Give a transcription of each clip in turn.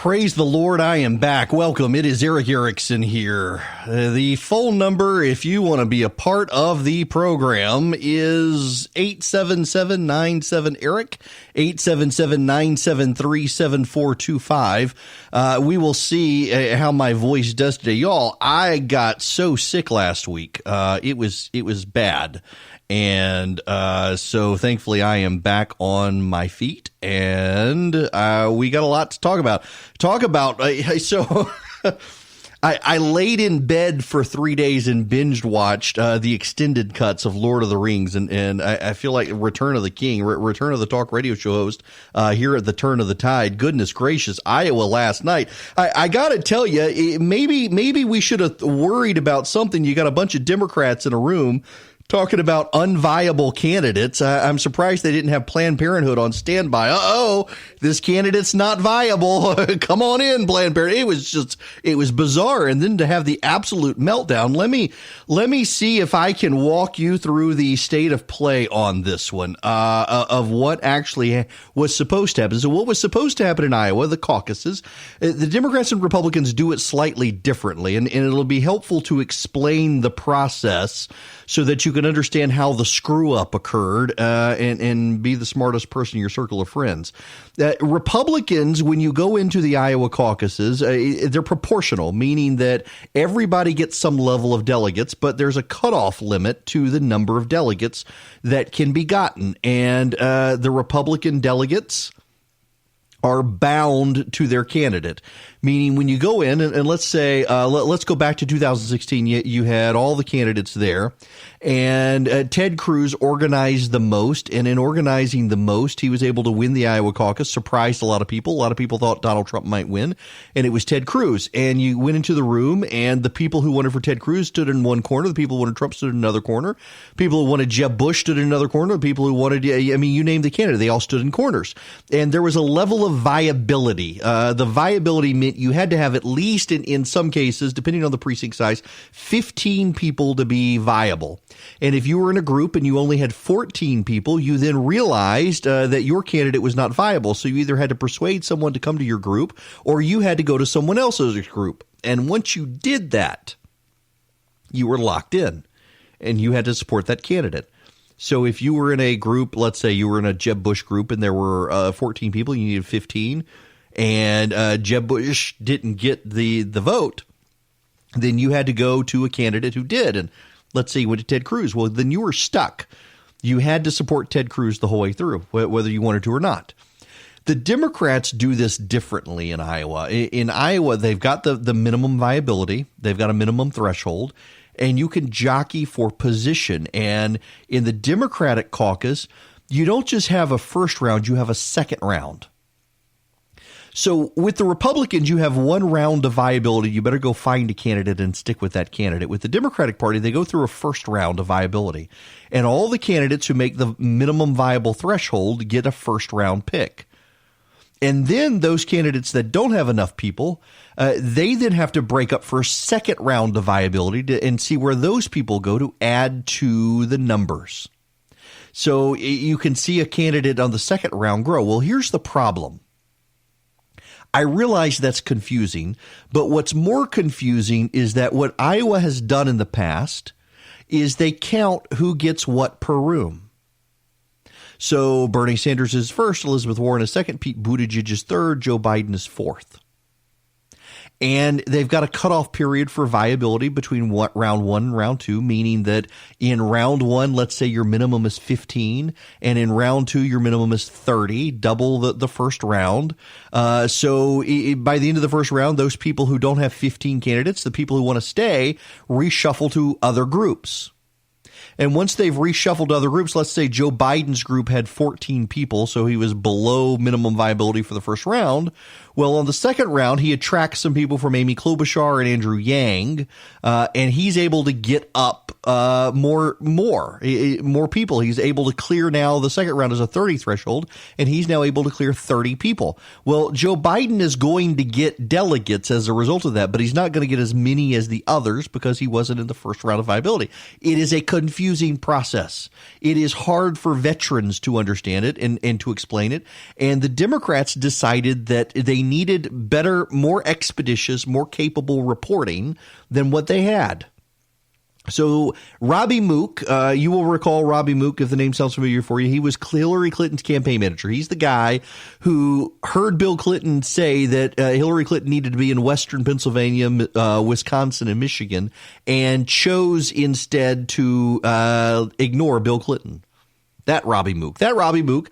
Praise the Lord, I am back. Welcome. It is Eric Erickson here. The phone number, if you want to be a part of the program, is 877-97-ERIC, 877-973-7425. We will see how my voice does today. Y'all, I got so sick last week. It was bad. And so thankfully I am back on my feet, and we got a lot to talk about. So I laid in bed for 3 days and binge watched the extended cuts of Lord of the Rings, and I feel like Return of the King, Return of the Talk Radio Show host here at the Turn of the Tide. Goodness gracious, Iowa last night. I got to tell you, maybe we should have worried about something. You got a bunch of Democrats in a room talking about unviable candidates. I'm surprised they didn't have Planned Parenthood on standby. This candidate's not viable. Come on in, Planned Parenthood. It was bizarre. And then to have the absolute meltdown. Let me see if I can walk you through the state of play on this one, of what actually was supposed to happen. So what was supposed to happen in Iowa, the caucuses, the Democrats and Republicans do it slightly differently, and it'll be helpful to explain the process so that you can understand how the screw up occurred, and be the smartest person in your circle of friends. Republicans, when you go into the Iowa caucuses, they're proportional, meaning that everybody gets some level of delegates, but there's a cutoff limit to the number of delegates that can be gotten. And the Republican delegates are bound to their candidate, meaning when you go in and let's say, let's go back to 2016, you had all the candidates there, and Ted Cruz organized the most, and in organizing the most, he was able to win the Iowa caucus, surprised a lot of people. A lot of people thought Donald Trump might win, and it was Ted Cruz. And you went into the room, and the people who wanted for Ted Cruz stood in one corner, the people who wanted Trump stood in another corner, people who wanted Jeb Bush stood in another corner, the people who wanted, you name the candidate, they all stood in corners. And there was a level of viability. The viability meant you had to have at least, in some cases, depending on the precinct size, 15 people to be viable. And if you were in a group and you only had 14 people, you then realized that your candidate was not viable. So you either had to persuade someone to come to your group, or you had to go to someone else's group. And once you did that, you were locked in, and you had to support that candidate. So if you were in a group, let's say you were in a Jeb Bush group and there were 14 people, you needed 15, and Jeb Bush didn't get the vote, then you had to go to a candidate who did. And let's say you went to Ted Cruz. Well, then you were stuck. You had to support Ted Cruz the whole way through, whether you wanted to or not. The Democrats do this differently in Iowa. In Iowa, they've got the minimum viability. They've got a minimum threshold, and you can jockey for position. And in the Democratic caucus, you don't just have a first round, you have a second round. So with the Republicans, you have one round of viability. You better go find a candidate and stick with that candidate. With the Democratic Party, they go through a first round of viability. And all the candidates who make the minimum viable threshold get a first round pick. And then those candidates that don't have enough people, they then have to break up for a second round of viability and see where those people go to add to the numbers. So you can see a candidate on the second round grow. Well, here's the problem. I realize that's confusing, but what's more confusing is that what Iowa has done in the past is they count who gets what per room. So Bernie Sanders is first, Elizabeth Warren is second, Pete Buttigieg is third, Joe Biden is fourth. And they've got a cutoff period for viability between round one and round two, meaning that in round one, let's say your minimum is 15, and in round two, your minimum is 30, double the first round. So by the end of the first round, those people who don't have 15 candidates, the people who want to stay, reshuffle to other groups. And once they've reshuffled other groups, let's say Joe Biden's group had 14 people, so he was below minimum viability for the first round. Well, on the second round, he attracts some people from Amy Klobuchar and Andrew Yang, and he's able to get up more people. He's able to clear now. The second round is a 30 threshold, and he's now able to clear 30 people. Well, Joe Biden is going to get delegates as a result of that, but he's not going to get as many as the others because he wasn't in the first round of viability. It is a confusing process. It is hard for veterans to understand it and to explain it. And the Democrats decided that they they needed better, more expeditious, more capable reporting than what they had. So Robbie Mook, you will recall Robbie Mook, if the name sounds familiar for you. He was Hillary Clinton's campaign manager. He's the guy who heard Bill Clinton say that Hillary Clinton needed to be in Western Pennsylvania, Wisconsin, and Michigan, and chose instead to ignore Bill Clinton. That Robbie Mook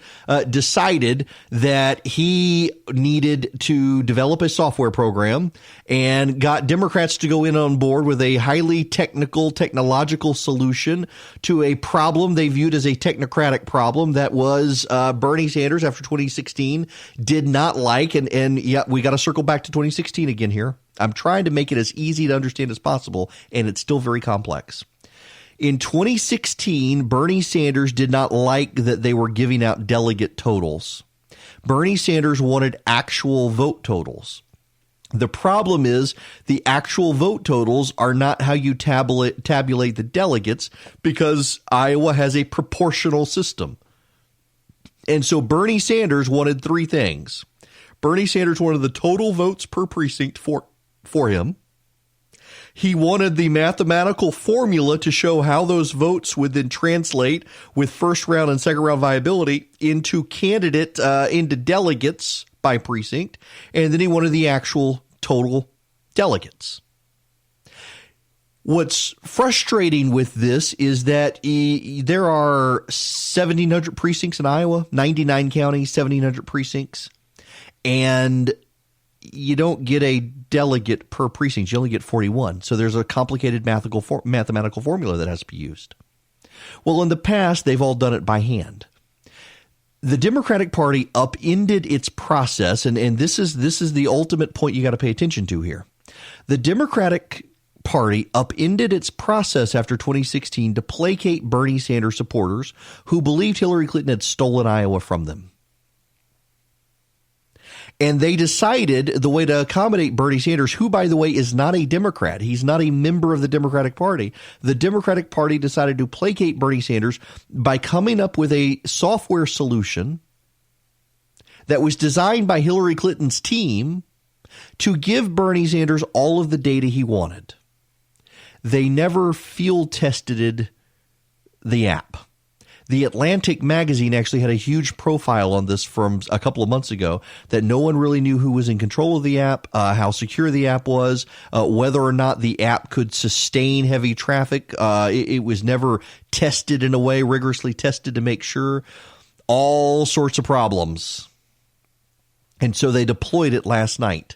decided that he needed to develop a software program and got Democrats to go in on board with a highly technological solution to a problem they viewed as a technocratic problem that was Bernie Sanders after 2016 did not like. And yeah, we got to circle back to 2016 again here. I'm trying to make it as easy to understand as possible, and it's still very complex. In 2016, Bernie Sanders did not like that they were giving out delegate totals. Bernie Sanders wanted actual vote totals. The problem is the actual vote totals are not how you tabulate the delegates, because Iowa has a proportional system. And so Bernie Sanders wanted three things. Bernie Sanders wanted the total votes per precinct for him. He wanted the mathematical formula to show how those votes would then translate with first round and second round viability into into delegates by precinct. And then he wanted the actual total delegates. What's frustrating with this is that there are 1,700 precincts in Iowa, 99 counties, 1,700 precincts, and you don't get a delegate per precinct. You only get 41. So there's a complicated mathematical formula that has to be used. Well, in the past, they've all done it by hand. The Democratic Party upended its process, and this is the ultimate point you got to pay attention to here. The Democratic Party upended its process after 2016 to placate Bernie Sanders supporters who believed Hillary Clinton had stolen Iowa from them. And they decided the way to accommodate Bernie Sanders, who, by the way, is not a Democrat. He's not a member of the Democratic Party. The Democratic Party decided to placate Bernie Sanders by coming up with a software solution that was designed by Hillary Clinton's team to give Bernie Sanders all of the data he wanted. They never field tested the app. The Atlantic magazine actually had a huge profile on this from a couple of months ago, that no one really knew who was in control of the app, how secure the app was, whether or not the app could sustain heavy traffic. It was never tested in a way, rigorously tested to make sure. All sorts of problems. And so they deployed it last night.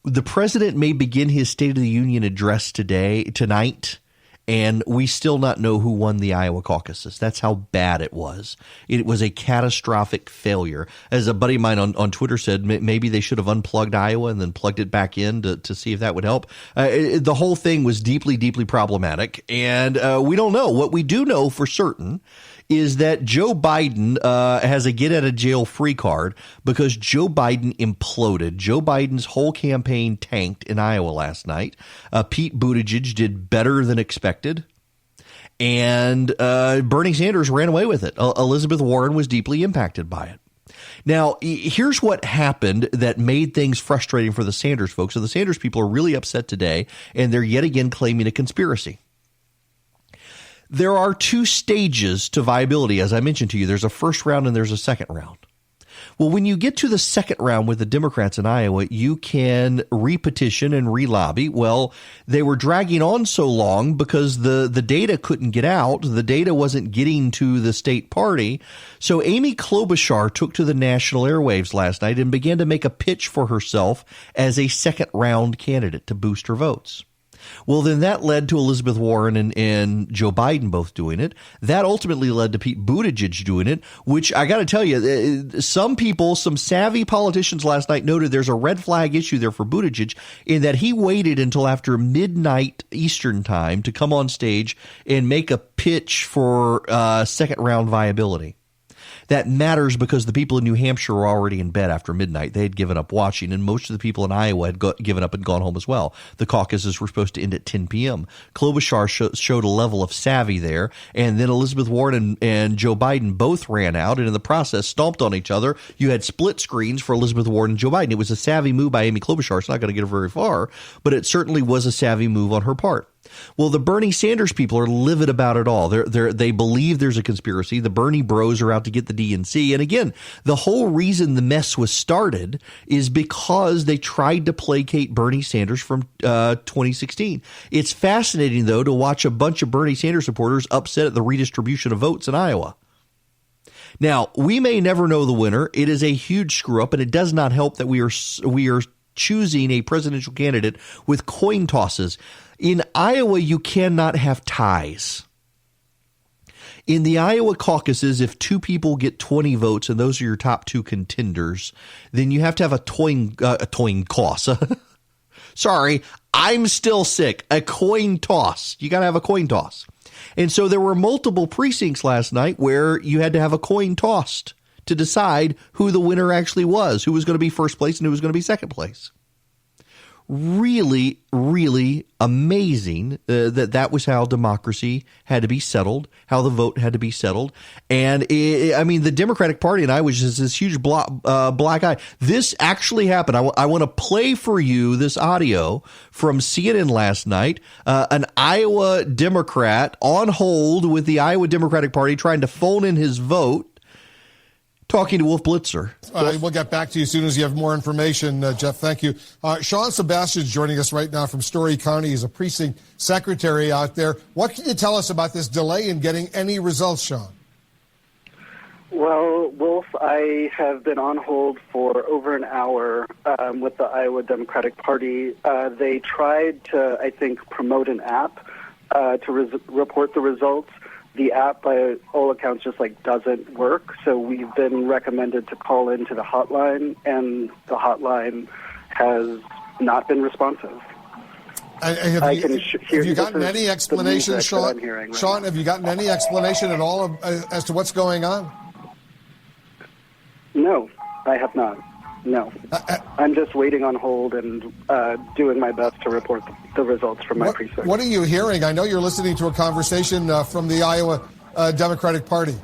The president may begin his State of the Union address tonight. And we still not know who won the Iowa caucuses. That's how bad it was. It was a catastrophic failure. As a buddy of mine on Twitter said, maybe they should have unplugged Iowa and then plugged it back in to see if that would help. The whole thing was deeply, deeply problematic. And we don't know. What we do know for certain is that Joe Biden has a get-out-of-jail-free card because Joe Biden imploded. Joe Biden's whole campaign tanked in Iowa last night. Pete Buttigieg did better than expected. And Bernie Sanders ran away with it. Elizabeth Warren was deeply impacted by it. Now, here's what happened that made things frustrating for the Sanders folks. So the Sanders people are really upset today, and they're yet again claiming a conspiracy. There are two stages to viability, as I mentioned to you. There's a first round and there's a second round. Well, when you get to the second round with the Democrats in Iowa, you can repetition and relobby. Well, they were dragging on so long because the data couldn't get out. The data wasn't getting to the state party. So Amy Klobuchar took to the national airwaves last night and began to make a pitch for herself as a second round candidate to boost her votes. Well, then that led to Elizabeth Warren and Joe Biden both doing it. That ultimately led to Pete Buttigieg doing it, which I got to tell you, some people, some savvy politicians last night noted there's a red flag issue there for Buttigieg in that he waited until after midnight Eastern time to come on stage and make a pitch for second round viability. That matters because the people in New Hampshire were already in bed after midnight. They had given up watching, and most of the people in Iowa had given up and gone home as well. The caucuses were supposed to end at 10 p.m. Klobuchar showed a level of savvy there, and then Elizabeth Warren and Joe Biden both ran out, and in the process stomped on each other. You had split screens for Elizabeth Warren and Joe Biden. It was a savvy move by Amy Klobuchar. It's not going to get her very far, but it certainly was a savvy move on her part. Well, the Bernie Sanders people are livid about it all. They believe there's a conspiracy. The Bernie bros are out to get the DNC. And again, the whole reason the mess was started is because they tried to placate Bernie Sanders from 2016. It's fascinating, though, to watch a bunch of Bernie Sanders supporters upset at the redistribution of votes in Iowa. Now, we may never know the winner. It is a huge screw up, and it does not help that we are choosing a presidential candidate with coin tosses. In Iowa, you cannot have ties. In the Iowa caucuses, if two people get 20 votes and those are your top two contenders, then you have to have a coin toss. Sorry, I'm still sick. A coin toss. You got to have a coin toss. And so there were multiple precincts last night where you had to have a coin tossed to decide who the winner actually was, who was going to be first place and who was going to be second place. Really, really amazing that was how democracy had to be settled, how the vote had to be settled. And the Democratic Party in Iowa was just this huge black eye. This actually happened. I want to play for you this audio from CNN last night. An Iowa Democrat on hold with the Iowa Democratic Party trying to phone in his vote, talking to Wolf Blitzer. We'll get back to you as soon as you have more information, Jeff. Thank you. Sean Sebastian's joining us right now from Story County. He's a precinct secretary out there. What can you tell us about this delay in getting any results, Sean? Well, Wolf, I have been on hold for over an hour with the Iowa Democratic Party. They tried to, I think, promote an app to report the results. The app, by all accounts, just doesn't work. So we've been recommended to call into the hotline, and the hotline has not been responsive. Have you gotten any explanation, Sean? Right Sean, have you gotten any explanation at all as to what's going on? No, I have not. No. I'm just waiting on hold and doing my best to report the results from my precinct. What are you hearing? I know you're listening to a conversation from the Iowa Democratic Party.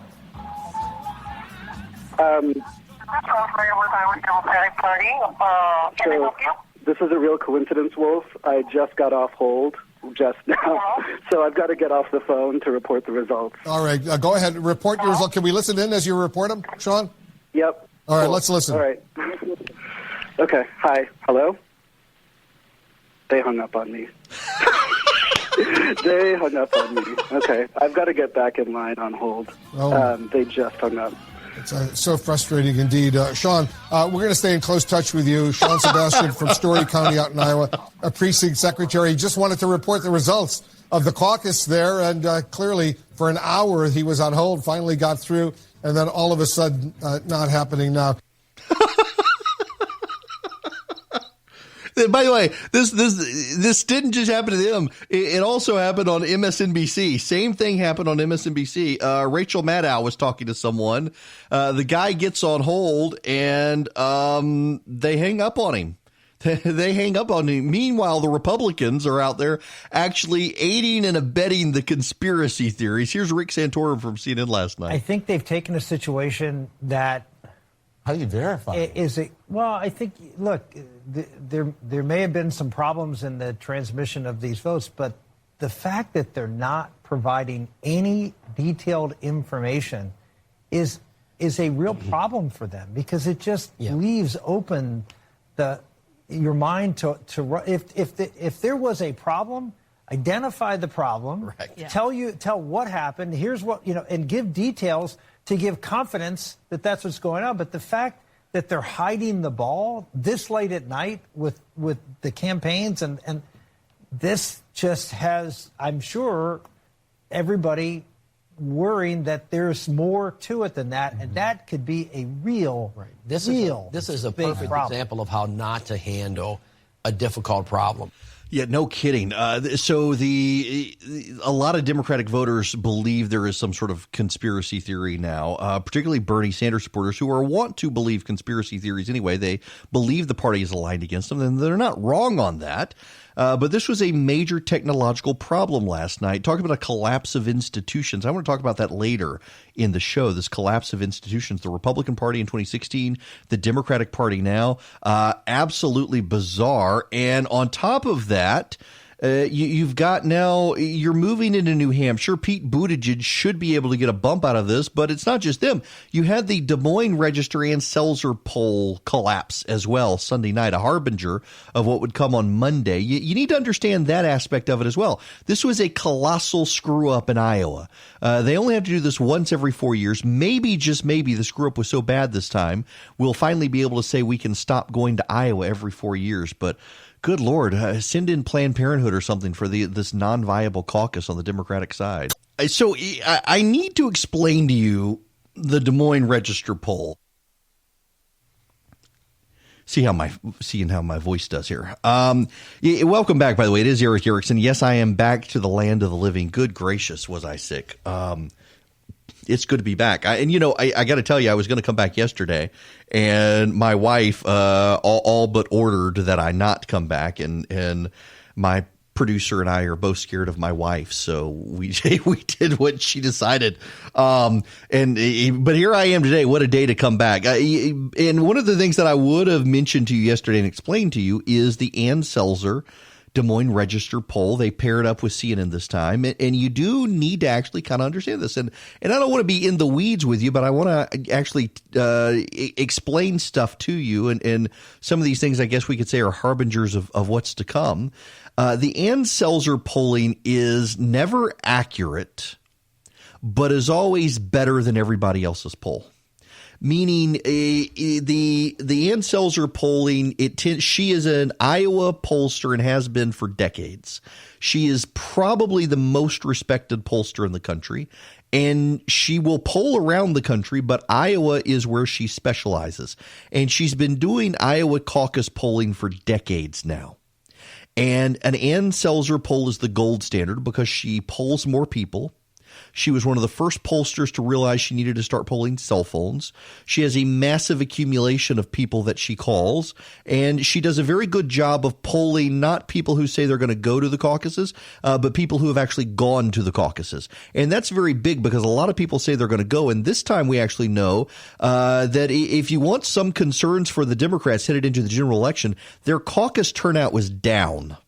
This is a real coincidence, Wolf. I just got off hold just now, so I've got to get off the phone to report the results. All right, go ahead. Report your results. Can we listen in as you report them, Sean? Yep. All right, let's listen. All right. Okay. Hi. Hello? They hung up on me. They hung up on me. Okay. I've got to get back in line on hold. They just hung up. It's so frustrating indeed. Sean, we're going to stay in close touch with you. Sean Sebastian from Story County out in Iowa, a precinct secretary. Just wanted to report the results of the caucus there, and clearly for an hour he was on hold, finally got through, and then all of a sudden not happening now. By the way, this didn't just happen to them. It also happened on MSNBC. Same thing happened on MSNBC. Rachel Maddow was talking to someone. The guy gets on hold, and they hang up on him. They hang up on him. Meanwhile, the Republicans are out there actually aiding and abetting the conspiracy theories. Here's Rick Santorum from CNN last night. I think they've taken a situation that... How do you verify? Well, I think, look, there may have been some problems in the transmission of these votes, but the fact that they're not providing any detailed information is a real problem for them, because it just leaves open your mind to if there was a problem, identify the problem, right. Tell what happened, here's what, and give details to give confidence that that's what's going on. But the fact that they're hiding the ball this late at night with the campaigns, and this just has, I'm sure, everybody worrying that there's more to it than that, and that could be a real, This is a perfect example of how not to handle a difficult problem. Yeah, no kidding. So a lot of Democratic voters believe there is some sort of conspiracy theory now, particularly Bernie Sanders supporters who want to believe conspiracy theories anyway. They believe the party is aligned against them, and they're not wrong on that. But this was a major technological problem last night. Talking about a collapse of institutions. I want to talk about that later in the show, this collapse of institutions. The Republican Party in 2016, the Democratic Party now. Absolutely bizarre. And on top of that, you've got now, you're moving into New Hampshire. Pete Buttigieg should be able to get a bump out of this, but it's not just them. You had the Des Moines Register and Seltzer poll collapse as well Sunday night, a harbinger of what would come on Monday. You need to understand that aspect of it as well. This was a colossal screw up in Iowa. They only have to do this once every 4 years. Maybe, just maybe, the screw up was so bad this time, we'll finally be able to say we can stop going to Iowa every 4 years. But good Lord, send in Planned Parenthood or something for this non-viable caucus on the Democratic side. So I need to explain to you the Des Moines Register poll. Seeing how my voice does here. Welcome back, by the way. It is Eric Erickson. Yes, I am back to the land of the living. Good gracious, was I sick. It's good to be back. I got to tell you, I was going to come back yesterday, and my wife all but ordered that I not come back, and my producer and I are both scared of my wife, so we did what she decided. But here I am today. What a day to come back. And one of the things that I would have mentioned to you yesterday and explained to you is the Ann Selzer Des Moines Register poll. They paired up with CNN this time, and you do need to actually kind of understand this. And I don't want to be in the weeds with you, but I want to actually explain stuff to you. And some of these things, I guess we could say, are harbingers of what's to come. The Ann Selzer polling is never accurate, but is always better than everybody else's poll. Meaning the Ann Selzer polling, she is an Iowa pollster and has been for decades. She is probably the most respected pollster in the country, and she will poll around the country, but Iowa is where she specializes. And she's been doing Iowa caucus polling for decades now. And an Ann Selzer poll is the gold standard because she polls more people. She was one of the first pollsters to realize she needed to start polling cell phones. She has a massive accumulation of people that she calls, and she does a very good job of polling not people who say they're going to go to the caucuses, but people who have actually gone to the caucuses. And that's very big because a lot of people say they're going to go, and this time we actually know that if you want some concerns for the Democrats headed into the general election, their caucus turnout was down.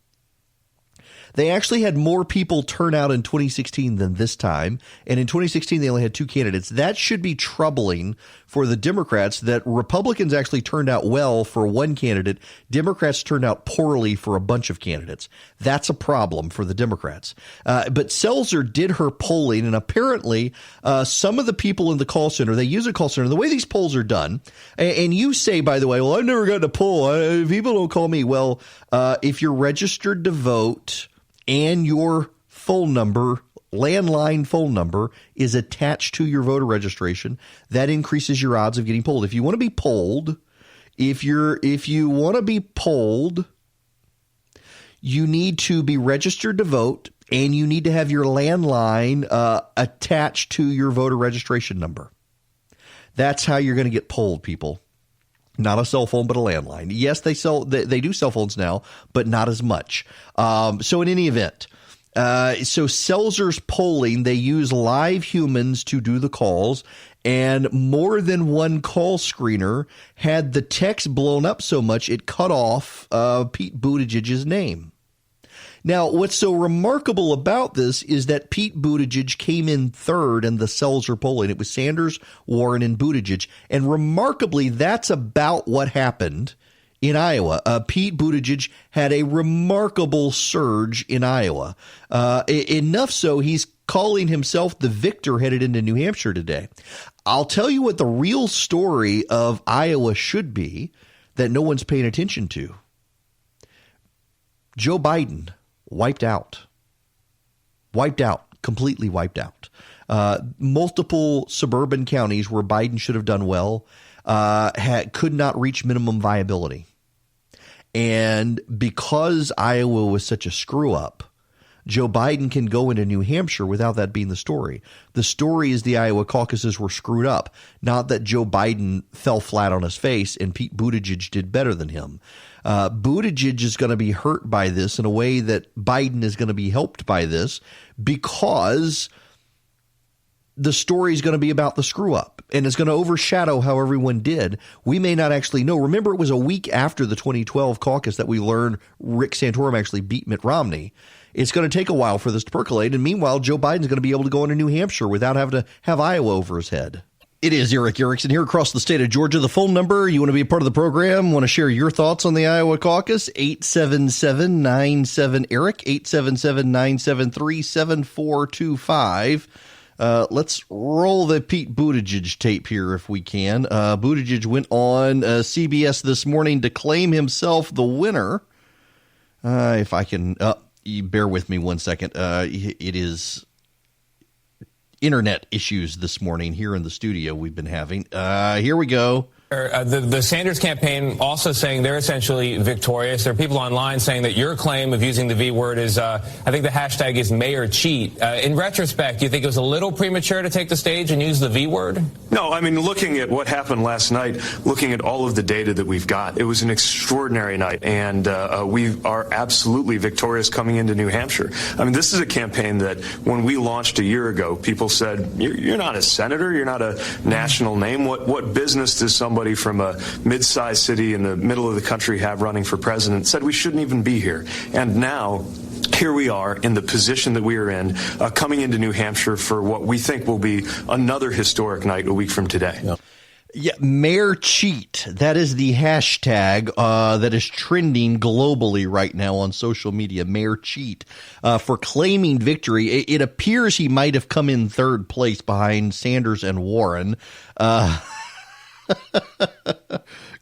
They actually had more people turn out in 2016 than this time. And in 2016, they only had two candidates. That should be troubling for the Democrats, that Republicans actually turned out well for one candidate. Democrats turned out poorly for a bunch of candidates. That's a problem for the Democrats. But Selzer did her polling, and apparently some of the people in the call center, they use a call center. The way these polls are done, and you say, by the way, well, I've never gotten a poll. People don't call me. Well, if you're registered to vote, and your phone number, landline phone number, is attached to your voter registration, that increases your odds of getting polled. If you want to be polled, if you want to be polled, you need to be registered to vote, and you need to have your landline attached to your voter registration number. That's how you're going to get polled, people. Not a cell phone, but a landline. Yes, they do cell phones now, but not as much. So in any event, so Selzer's polling, they use live humans to do the calls, and more than one call screener had the text blown up so much it cut off Pete Buttigieg's name. Now, what's so remarkable about this is that Pete Buttigieg came in third in the Selzer polling. It was Sanders, Warren, and Buttigieg. And remarkably, that's about what happened in Iowa. Pete Buttigieg had a remarkable surge in Iowa. Enough so, he's calling himself the victor headed into New Hampshire today. I'll tell you what the real story of Iowa should be that no one's paying attention to. Joe Biden wiped out, completely wiped out. Multiple suburban counties where Biden should have done well could not reach minimum viability. And because Iowa was such a screw up, Joe Biden can go into New Hampshire without that being the story. The story is the Iowa caucuses were screwed up, not that Joe Biden fell flat on his face and Pete Buttigieg did better than him. Buttigieg is going to be hurt by this in a way that Biden is going to be helped by this because the story is going to be about the screw up and it's going to overshadow how everyone did. We may not actually know. Remember, it was a week after the 2012 caucus that we learned Rick Santorum actually beat Mitt Romney. It's going to take a while for this to percolate. And meanwhile, Joe Biden's going to be able to go into New Hampshire without having to have Iowa over his head. It is Eric Erickson here across the state of Georgia. The phone number, you want to be a part of the program, want to share your thoughts on the Iowa caucus, 877-97-ERIC, 877-973-7425. Let's roll the Pete Buttigieg tape here if we can. Buttigieg went on CBS this morning to claim himself the winner. If I can, you bear with me one second. It is internet issues this morning here in the studio we've been having. Here we go. The Sanders campaign also saying they're essentially victorious. There are people online saying that your claim of using the V word is, I think the hashtag is mayor cheat. In retrospect, do you think it was a little premature to take the stage and use the V word? No, I mean, looking at what happened last night, looking at all of the data that we've got, it was an extraordinary night, and we are absolutely victorious coming into New Hampshire. I mean, this is a campaign that when we launched a year ago, people said, you're not a senator, you're not a national name. What business does somebody from a mid-sized city in the middle of the country have running for president? Said we shouldn't even be here. And now, here we are in the position that we are in, coming into New Hampshire for what we think will be another historic night a week from today. Yep. Yeah, mayor cheat. That is the hashtag that is trending globally right now on social media, mayor cheat, for claiming victory. It appears he might have come in third place behind Sanders and Warren.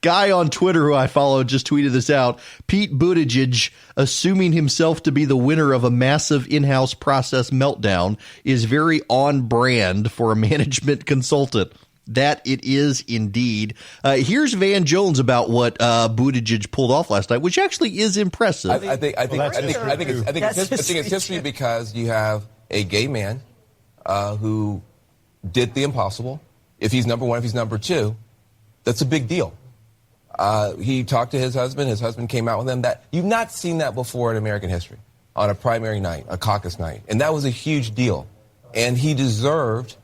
Guy on Twitter who I follow just tweeted this out. Pete Buttigieg, assuming himself to be the winner of a massive in-house process meltdown, is very on brand for a management consultant. That it is indeed. Here's Van Jones about what Buttigieg pulled off last night, which actually is impressive. I think it's history because you have a gay man who did the impossible. If he's number one, if he's number two, that's a big deal. He talked to his husband. His husband came out with him. That you've not seen that before in American history on a primary night, a caucus night, and that was a huge deal. And he deserved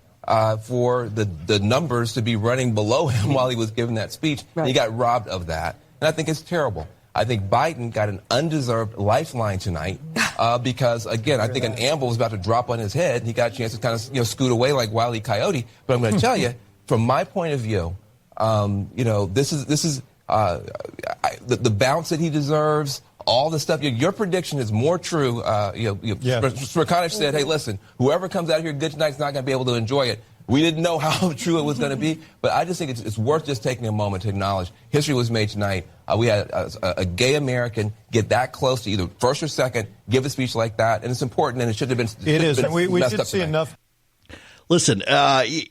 for the numbers to be running below him while he was giving that speech. Right. He got robbed of that, and I think it's terrible. I think Biden got an undeserved lifeline tonight because, again, I think an amble was about to drop on his head, and he got a chance to kind of scoot away like Wile E. Coyote. But I'm going to tell you, from my point of view, this is the bounce that he deserves, all the stuff. Your prediction is more true. Smirkanic said, hey, listen, whoever comes out here good tonight's not going to be able to enjoy it. We didn't know how true it was going to be, but I just think it's worth just taking a moment to acknowledge history was made tonight. We had a gay American get that close to either first or second, give a speech like that, and it's important, and it should have been. It is, and we did see enough. Listen,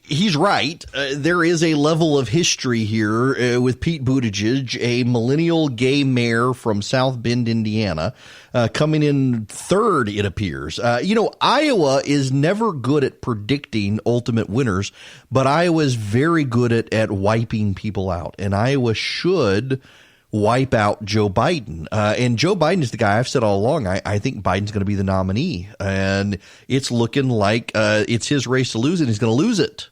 he's right. There is a level of history here with Pete Buttigieg, a millennial gay mayor from South Bend, Indiana, coming in third, it appears. Iowa is never good at predicting ultimate winners, but Iowa is very good at wiping people out, and Iowa should wipe out Joe Biden. And Joe Biden is the guy I've said all along. I think Biden's going to be the nominee. And it's looking like it's his race to lose, and he's going to lose it.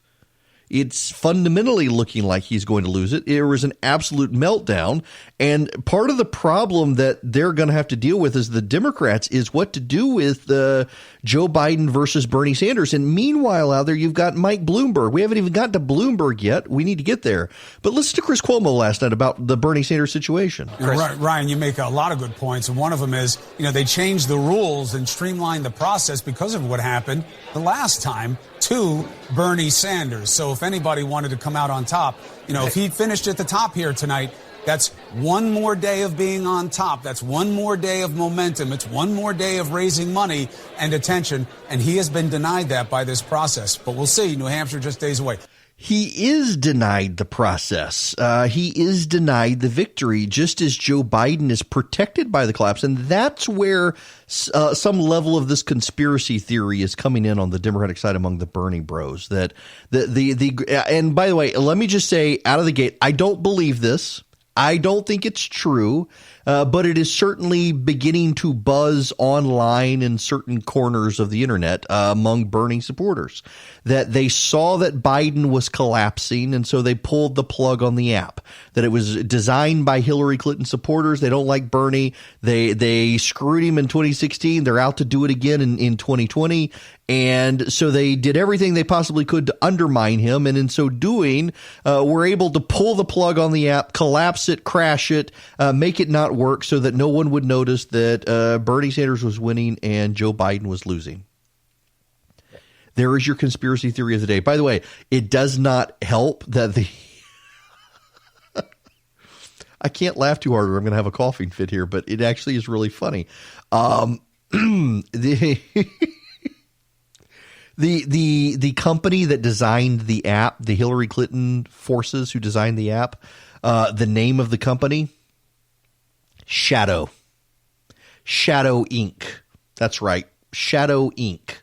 It's fundamentally looking like he's going to lose it. It was an absolute meltdown. And part of the problem that they're going to have to deal with as the Democrats is what to do with Joe Biden versus Bernie Sanders. And meanwhile, out there, you've got Mike Bloomberg. We haven't even gotten to Bloomberg yet. We need to get there. But listen to Chris Cuomo last night about the Bernie Sanders situation. Right, Ryan, you make a lot of good points. And one of them is, they changed the rules and streamlined the process because of what happened the last time to Bernie Sanders. So if anybody wanted to come out on top, if he finished at the top here tonight, that's one more day of being on top. That's one more day of momentum. It's one more day of raising money and attention. And he has been denied that by this process. But we'll see. New Hampshire just days away. he is denied the process. He is denied the victory, just as Joe Biden is protected by the collapse. And that's where some level of this conspiracy theory is coming in on the Democratic side among the Bernie bros. That and by the way, let me just say out of the gate, I don't believe this. I don't think it's true, but it is certainly beginning to buzz online in certain corners of the internet among Bernie supporters, that they saw that Biden was collapsing, and so they pulled the plug on the app, that it was designed by Hillary Clinton supporters. They don't like Bernie. They screwed him in 2016. They're out to do it again in 2020. And so they did everything they possibly could to undermine him. And in so doing, were able to pull the plug on the app, collapse it, crash it, make it not work so that no one would notice that Bernie Sanders was winning and Joe Biden was losing. There is your conspiracy theory of the day. By the way, it does not help that I can't laugh too hard or I'm going to have a coughing fit here, but it actually is really funny. The company that designed the app, the Hillary Clinton forces who designed the app, the name of the company, Shadow Inc. That's right, Shadow Inc.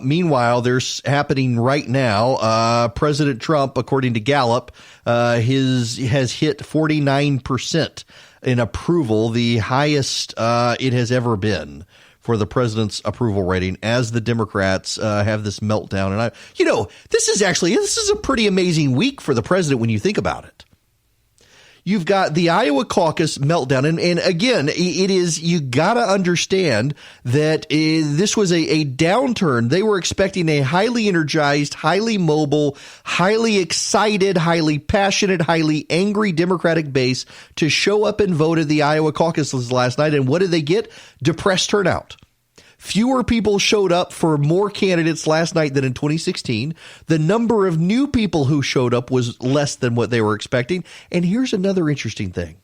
Meanwhile, there's happening right now. President Trump, according to Gallup, has hit 49% in approval, the highest it has ever been for the president's approval rating, as the Democrats have this meltdown. And this is a pretty amazing week for the president when you think about it. You've got the Iowa caucus meltdown. And again, it is, you got to understand that this was a downturn. They were expecting a highly energized, highly mobile, highly excited, highly passionate, highly angry Democratic base to show up and vote at the Iowa caucuses last night. And what did they get? Depressed turnout. Fewer people showed up for more candidates last night than in 2016. The number of new people who showed up was less than what they were expecting. And here's another interesting thing.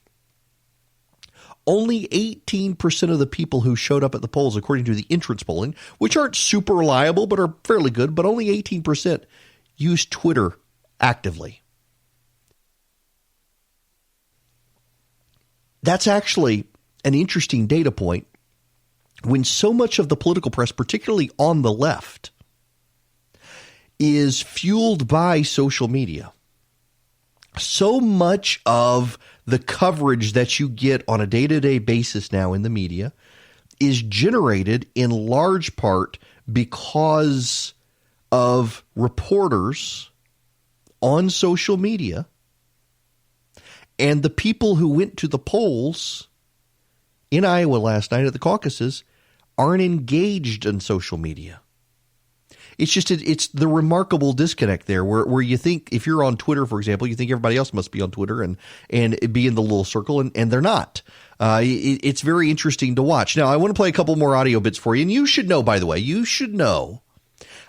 Only 18% of the people who showed up at the polls, according to the entrance polling, which aren't super reliable but are fairly good, but only 18% used Twitter actively. That's actually an interesting data point when so much of the political press, particularly on the left, is fueled by social media. So much of the coverage that you get on a day-to-day basis now in the media is generated in large part because of reporters on social media, and the people who went to the polls in Iowa last night at the caucuses aren't engaged in social media. It's the remarkable disconnect there where you think, if you're on Twitter, for example, you think everybody else must be on Twitter and be in the little circle, and they're not. It's very interesting to watch. Now, I want to play a couple more audio bits for you, and you should know, by the way,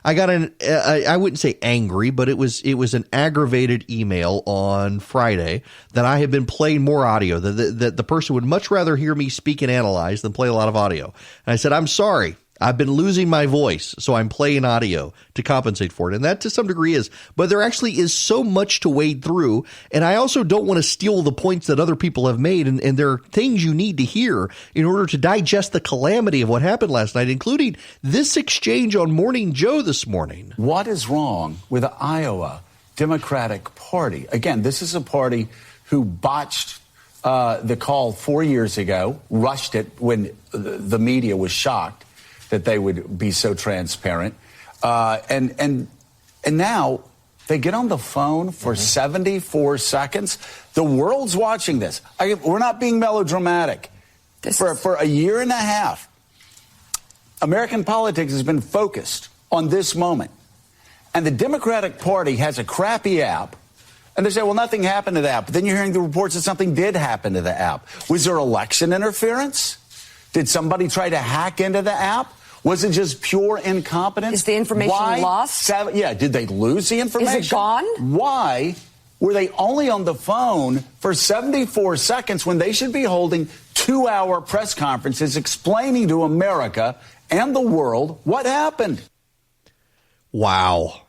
I got I wouldn't say angry, but it was an aggravated email on Friday that I have been playing more audio, that the person would much rather hear me speak and analyze than play a lot of audio. And I said, I'm sorry. I've been losing my voice, so I'm playing audio to compensate for it. And that to some degree is, but there actually is so much to wade through. And I also don't want to steal the points that other people have made. And there are things you need to hear in order to digest the calamity of what happened last night, including this exchange on Morning Joe this morning. What is wrong with the Iowa Democratic Party? Again, this is a party who botched the call 4 years ago, rushed it when the media was shocked that they would be so transparent. And now they get on the phone for 74 seconds. The world's watching this. We're not being melodramatic. For a year and a half, American politics has been focused on this moment. And the Democratic Party has a crappy app. And they say, well, nothing happened to the app. But then you're hearing the reports that something did happen to the app. Was there election interference? Did somebody try to hack into the app? Was it just pure incompetence? Is the information lost? Did they lose the information? Is it gone? Why were they only on the phone for 74 seconds when they should be holding 2-hour press conferences explaining to America and the world what happened? Wow.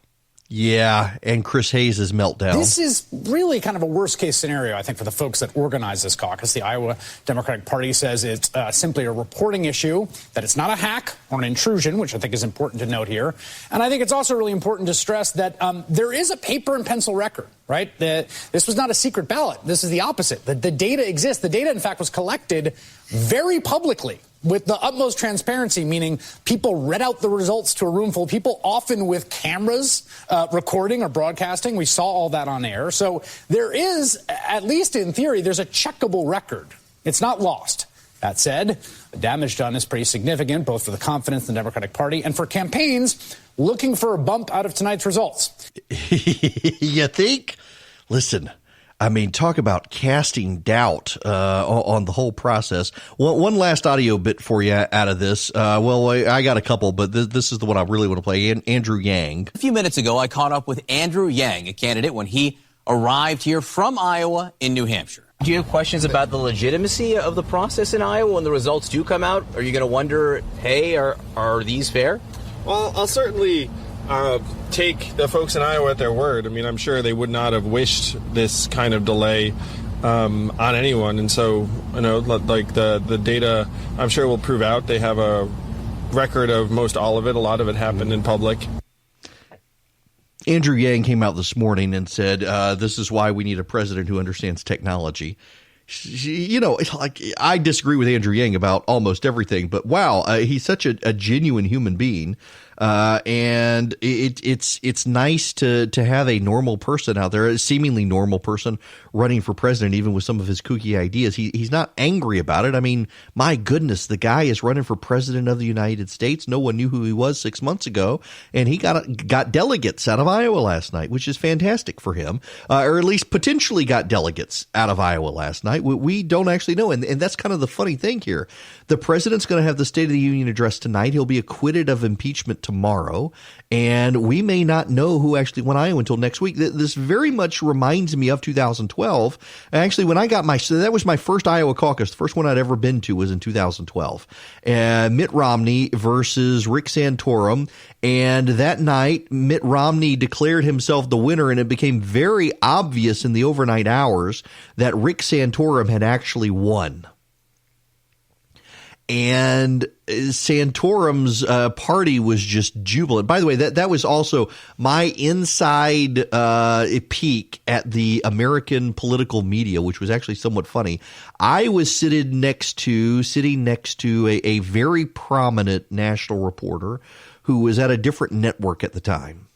Yeah, and Chris Hayes' meltdown. This is really kind of a worst-case scenario, I think, for the folks that organize this caucus. The Iowa Democratic Party says it's simply a reporting issue, that it's not a hack or an intrusion, which I think is important to note here. And I think it's also really important to stress that there is a paper and pencil record, right? This was not a secret ballot. This is the opposite. The data exists. The data, in fact, was collected very publicly, with the utmost transparency, meaning people read out the results to a room full of people, often with cameras recording or broadcasting. We saw all that on air. So there is, at least in theory, there's a checkable record. It's not lost. That said, the damage done is pretty significant, both for the confidence in the Democratic Party and for campaigns looking for a bump out of tonight's results. You think? Listen. I mean, talk about casting doubt on the whole process. One last audio bit for you out of this. Well, I got a couple, but this is the one I really want to play. Andrew Yang. A few minutes ago, I caught up with Andrew Yang, a candidate, when he arrived here from Iowa in New Hampshire. Do you have questions about the legitimacy of the process in Iowa when the results do come out? Are you going to wonder, hey, are these fair? Well, I'll certainly take the folks in Iowa at their word. I mean, I'm sure they would not have wished this kind of delay on anyone. And so, like the data, I'm sure will prove out. They have a record of most all of it. A lot of it happened in public. Andrew Yang came out this morning and said, this is why we need a president who understands technology. Like, I disagree with Andrew Yang about almost everything, but wow, he's such a genuine human being. And it's nice to have a normal person out there, a seemingly normal person running for president, even with some of his kooky ideas. He's not angry about it. I mean, my goodness, the guy is running for president of the United States. No one knew who he was 6 months ago, and he got delegates out of Iowa last night, which is fantastic for him, or at least potentially got delegates out of Iowa last night. We don't actually know, and that's kind of the funny thing here. The president's going to have the State of the Union address tonight. He'll be acquitted of impeachment tomorrow, and we may not know who actually won Iowa until next week. This very much reminds me of 2012. Actually, when I got that was my first Iowa caucus. The first one I'd ever been to was in 2012. Mitt Romney versus Rick Santorum. And that night, Mitt Romney declared himself the winner, and it became very obvious in the overnight hours that Rick Santorum had actually won. And Santorum's party was just jubilant. By the way, that was also my inside peek at the American political media, which was actually somewhat funny. I was sitting next to a very prominent national reporter who was at a different network at the time.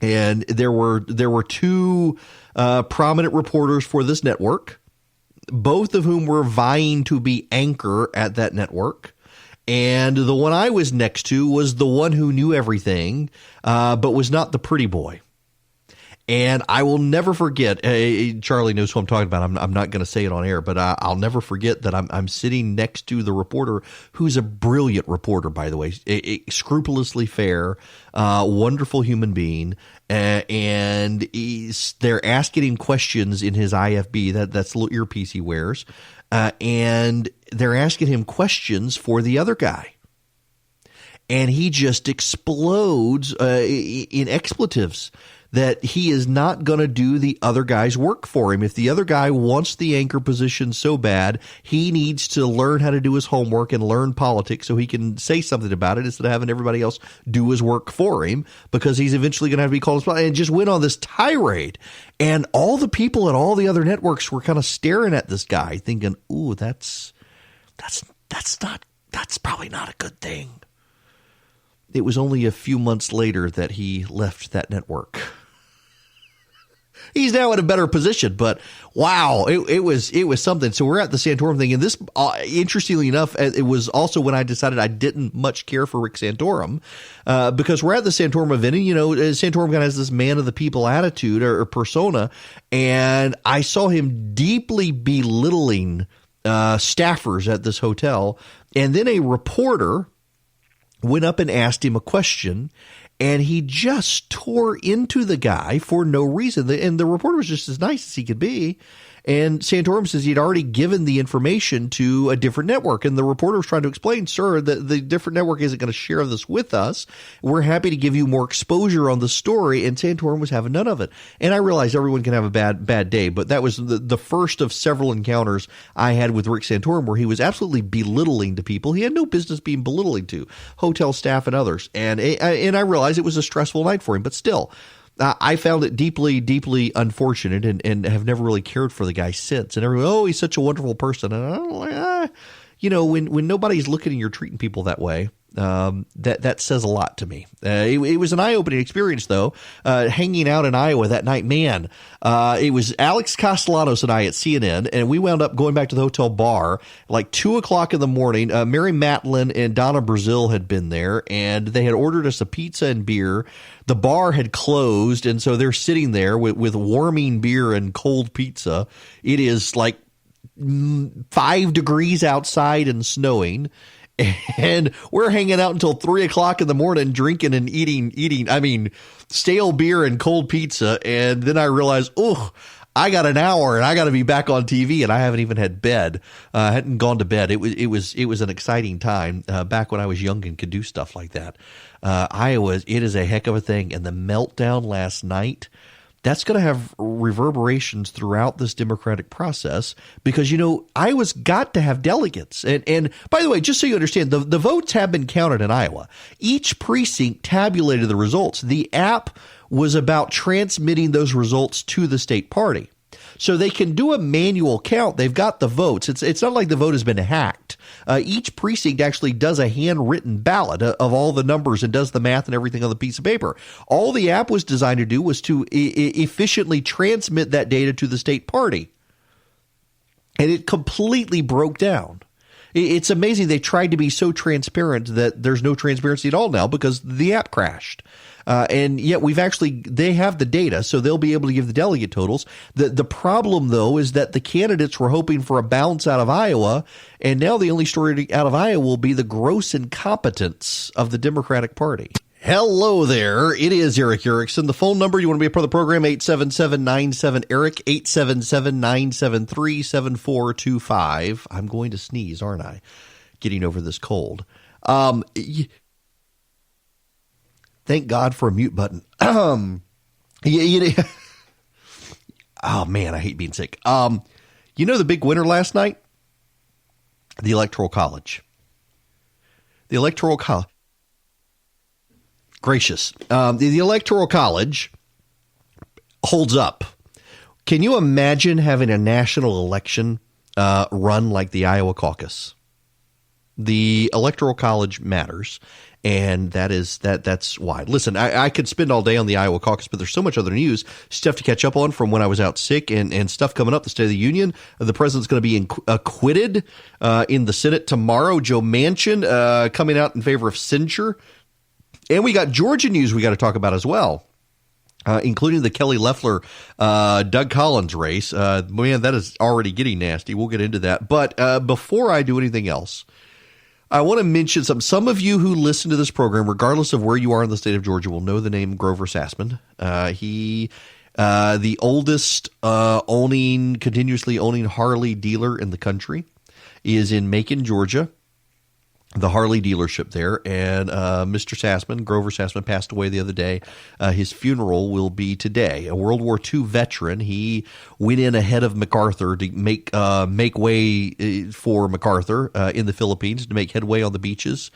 And there were two prominent reporters for this network, both of whom were vying to be anchor at that network. And the one I was next to was the one who knew everything, but was not the pretty boy. And I will never forget, Charlie knows who I'm talking about. I'm not going to say it on air, but I'll never forget that I'm sitting next to the reporter, who's a brilliant reporter, by the way, scrupulously fair, wonderful human being. And they're asking him questions in his IFB, that's the little earpiece he wears. And they're asking him questions for the other guy. And he just explodes in expletives that he is not going to do the other guy's work for him. If the other guy wants the anchor position so bad, he needs to learn how to do his homework and learn politics so he can say something about it instead of having everybody else do his work for him, because he's eventually going to have to be called and just went on this tirade. And all the people at all the other networks were kind of staring at this guy thinking, ooh, that's probably not a good thing. It was only a few months later that he left that network. He's now in a better position, but wow, it was something. So we're at the Santorum thing, and this, interestingly enough, it was also when I decided I didn't much care for Rick Santorum, because we're at the Santorum event, and Santorum kind of has this man of the people attitude or persona, and I saw him deeply belittling staffers at this hotel, and then a reporter went up and asked him a question, and he just tore into the guy for no reason. And the reporter was just as nice as he could be. And Santorum says he'd already given the information to a different network. And the reporter was trying to explain, sir, that the different network isn't going to share this with us. We're happy to give you more exposure on the story. And Santorum was having none of it. And I realize everyone can have a bad day, but that was the first of several encounters I had with Rick Santorum where he was absolutely belittling to people he had no business being belittling to, hotel staff and others. And I realized it was a stressful night for him, but still, I found it deeply, deeply unfortunate and have never really cared for the guy since. And everyone, oh, he's such a wonderful person. And I'm like, when nobody's looking and you're treating people that way, that says a lot to me. It was an eye-opening experience, though, hanging out in Iowa that night. Man, it was Alex Castellanos and I at CNN, and we wound up going back to the hotel bar like 2 o'clock in the morning. Mary Matlin and Donna Brazil had been there, and they had ordered us a pizza and beer. The bar had closed, and so they're sitting there with warming beer and cold pizza. It is like 5 degrees outside and snowing. And we're hanging out until 3 o'clock in the morning, drinking and eating, stale beer and cold pizza. And then I realized, I got an hour and I got to be back on TV, and I haven't even had bed. I hadn't gone to bed. It was an exciting time back when I was young and could do stuff like that. Iowa, it is a heck of a thing. And the meltdown last night, that's going to have reverberations throughout this democratic process because, Iowa's got to have delegates. And by the way, just so you understand, the votes have been counted in Iowa. Each precinct tabulated the results. The app was about transmitting those results to the state party. So they can do a manual count. They've got the votes. It's not like the vote has been hacked. Each precinct actually does a handwritten ballot of all the numbers and does the math and everything on the piece of paper. All the app was designed to do was to efficiently transmit that data to the state party. And it completely broke down. It's amazing. They tried to be so transparent that there's no transparency at all now because the app crashed. And yet they have the data, so they'll be able to give the delegate totals. The problem, though, is that the candidates were hoping for a bounce out of Iowa, and now the only story out of Iowa will be the gross incompetence of the Democratic Party. Hello there. It is Eric Erickson. The phone number, you want to be a part of the program, 877-97-ERIC, 877-973-7425. I'm going to sneeze, aren't I? Getting over this cold. Thank God for a mute button. Oh, man, I hate being sick. The big winner last night? The Electoral College. The Electoral College. Gracious. The Electoral College holds up. Can you imagine having a national election run like the Iowa caucus? The Electoral College matters. And that's why. Listen, I could spend all day on the Iowa caucus, but there's so much other news, stuff to catch up on from when I was out sick and stuff coming up, the State of the Union. The president's going to be acquitted in the Senate tomorrow. Joe Manchin coming out in favor of censure. And we got Georgia news we got to talk about as well, including the Kelly Loeffler, Doug Collins race. Man, that is already getting nasty. We'll get into that. But before I do anything else, I want to mention something. Some of you who listen to this program, regardless of where you are in the state of Georgia, will know the name Grover Sassman. He, the oldest continuously owning Harley dealer in the country, is in Macon, Georgia, the Harley dealership there. And Mr. Sassman, Grover Sassman, passed away the other day. His funeral will be today. A World War II veteran. He went in ahead of MacArthur to make way for MacArthur in the Philippines, to make headway on the beaches.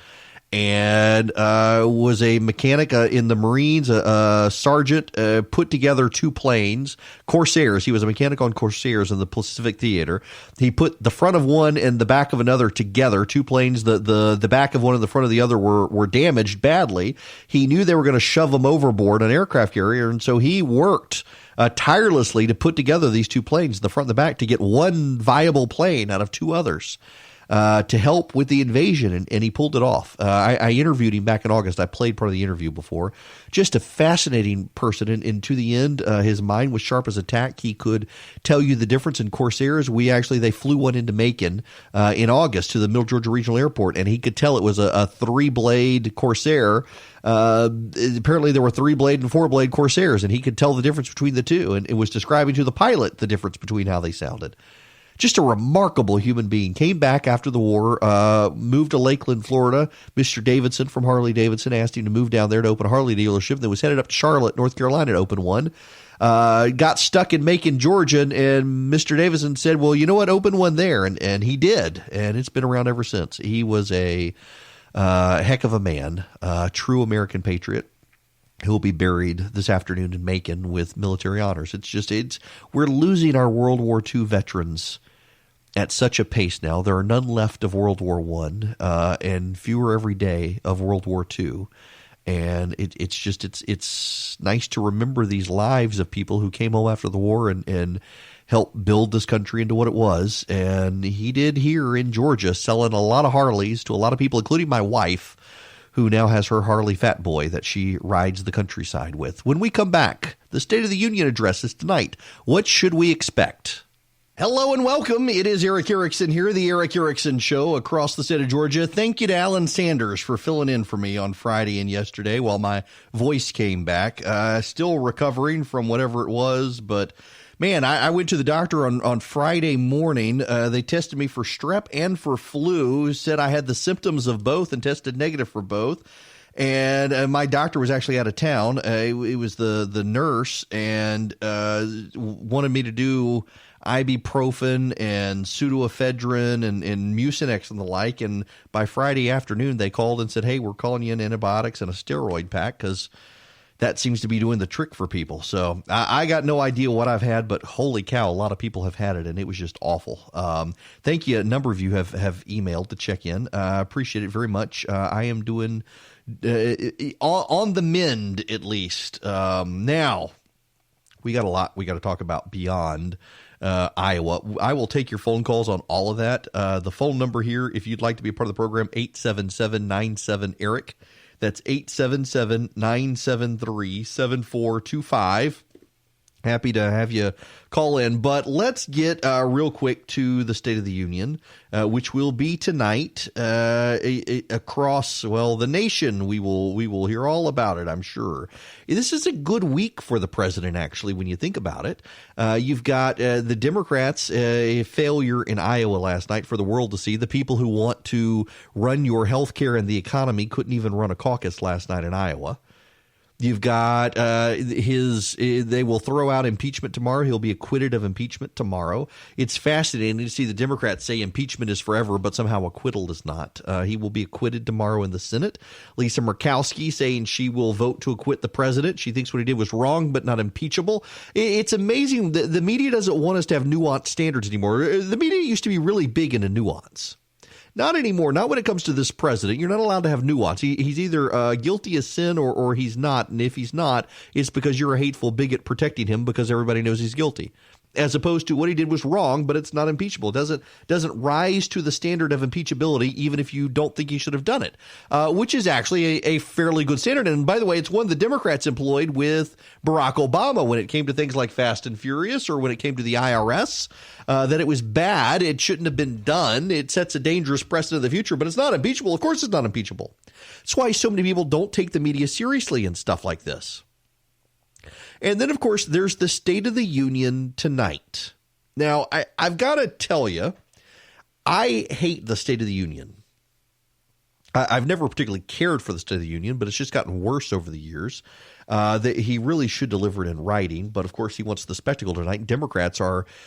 And was a mechanic in the Marines, a sergeant, put together 2 planes, Corsairs. He was a mechanic on Corsairs in the Pacific Theater. He put the front of one and the back of another together, 2 planes. The back of one and the front of the other were damaged badly. He knew they were going to shove them overboard an aircraft carrier, and so he worked tirelessly to put together these 2 planes, the front and the back, to get one viable plane out of 2 others. to help with the invasion, and he pulled it off. I interviewed him back in August. I played part of the interview before. Just a fascinating person, and to the end, his mind was sharp as a tack. He could tell you the difference in Corsairs. They flew one into Macon in August to the Middle Georgia Regional Airport, and he could tell it was a 3-blade Corsair. Apparently there were 3-blade and 4-blade Corsairs, and he could tell the difference between the two, and it was describing to the pilot the difference between how they sounded. Just a remarkable human being. Came back after the war, moved to Lakeland, Florida. Mr. Davidson from Harley Davidson asked him to move down there to open a Harley dealership. Then was headed up to Charlotte, North Carolina to open one. Got stuck in Macon, Georgia, and Mr. Davidson said, well, you know what, open one there. And he did, and it's been around ever since. He was a heck of a man, true American patriot. He'll be buried this afternoon in Macon with military honors. We're losing our World War II veterans at such a pace now. There are none left of World War I, and fewer every day of World War II. And it's nice to remember these lives of people who came home after the war and helped build this country into what it was. And he did here in Georgia, selling a lot of Harleys to a lot of people, including my wife, who now has her Harley Fat Boy that she rides the countryside with. When we come back, the State of the Union address is tonight. What should we expect? Hello and welcome. It is Eric Erickson here, the Eric Erickson Show across the state of Georgia. Thank you to Alan Sanders for filling in for me on Friday and yesterday while my voice came back. Still recovering from whatever it was, but man, I went to the doctor on Friday morning. They tested me for strep and for flu, said I had the symptoms of both and tested negative for both. And my doctor was actually out of town. It was the nurse, and wanted me to do ibuprofen and pseudoephedrine and Mucinex and the like. And by Friday afternoon, they called and said, hey, we're calling you in antibiotics and a steroid pack because that seems to be doing the trick for people. So I got no idea what I've had, but holy cow, a lot of people have had it, and it was just awful. Thank you. A number of you have emailed to check in. I appreciate it very much. I am doing on the mend, at least. Now, we got a lot we got to talk about beyond Iowa. I will take your phone calls on all of that. The phone number here, if you'd like to be a part of the program, 877-97-ERIC. That's 877-973-7425. Happy to have you call in. But let's get real quick to the State of the Union, which will be tonight across, the nation. We will hear all about it, I'm sure. This is a good week for the president, actually, when you think about it. You've got the Democrats, a failure in Iowa last night for the world to see. The people who want to run your health care and the economy couldn't even run a caucus last night in Iowa. You've got they will throw out impeachment tomorrow. He'll be acquitted of impeachment tomorrow. It's fascinating to see the Democrats say impeachment is forever, but somehow acquittal is not. He will be acquitted tomorrow in the Senate. Lisa Murkowski saying she will vote to acquit the president. She thinks what he did was wrong, but not impeachable. It's amazing. The media doesn't want us to have nuanced standards anymore. The media used to be really big into nuance. Not anymore. Not when it comes to this president. You're not allowed to have nuance. He's either guilty of sin or he's not. And if he's not, it's because you're a hateful bigot protecting him because everybody knows he's guilty. As opposed to what he did was wrong, but it's not impeachable. It doesn't rise to the standard of impeachability, even if you don't think he should have done it, which is actually a fairly good standard. And by the way, it's one the Democrats employed with Barack Obama when it came to things like Fast and Furious or when it came to the IRS, that it was bad. It shouldn't have been done. It sets a dangerous precedent in the future, but it's not impeachable. Of course it's not impeachable. That's why so many people don't take the media seriously and stuff like this. And then, of course, there's the State of the Union tonight. Now, I've got to tell you, I hate the State of the Union. I've never particularly cared for the State of the Union, but it's just gotten worse over the years. He really should deliver it in writing, but of course he wants the spectacle tonight. Democrats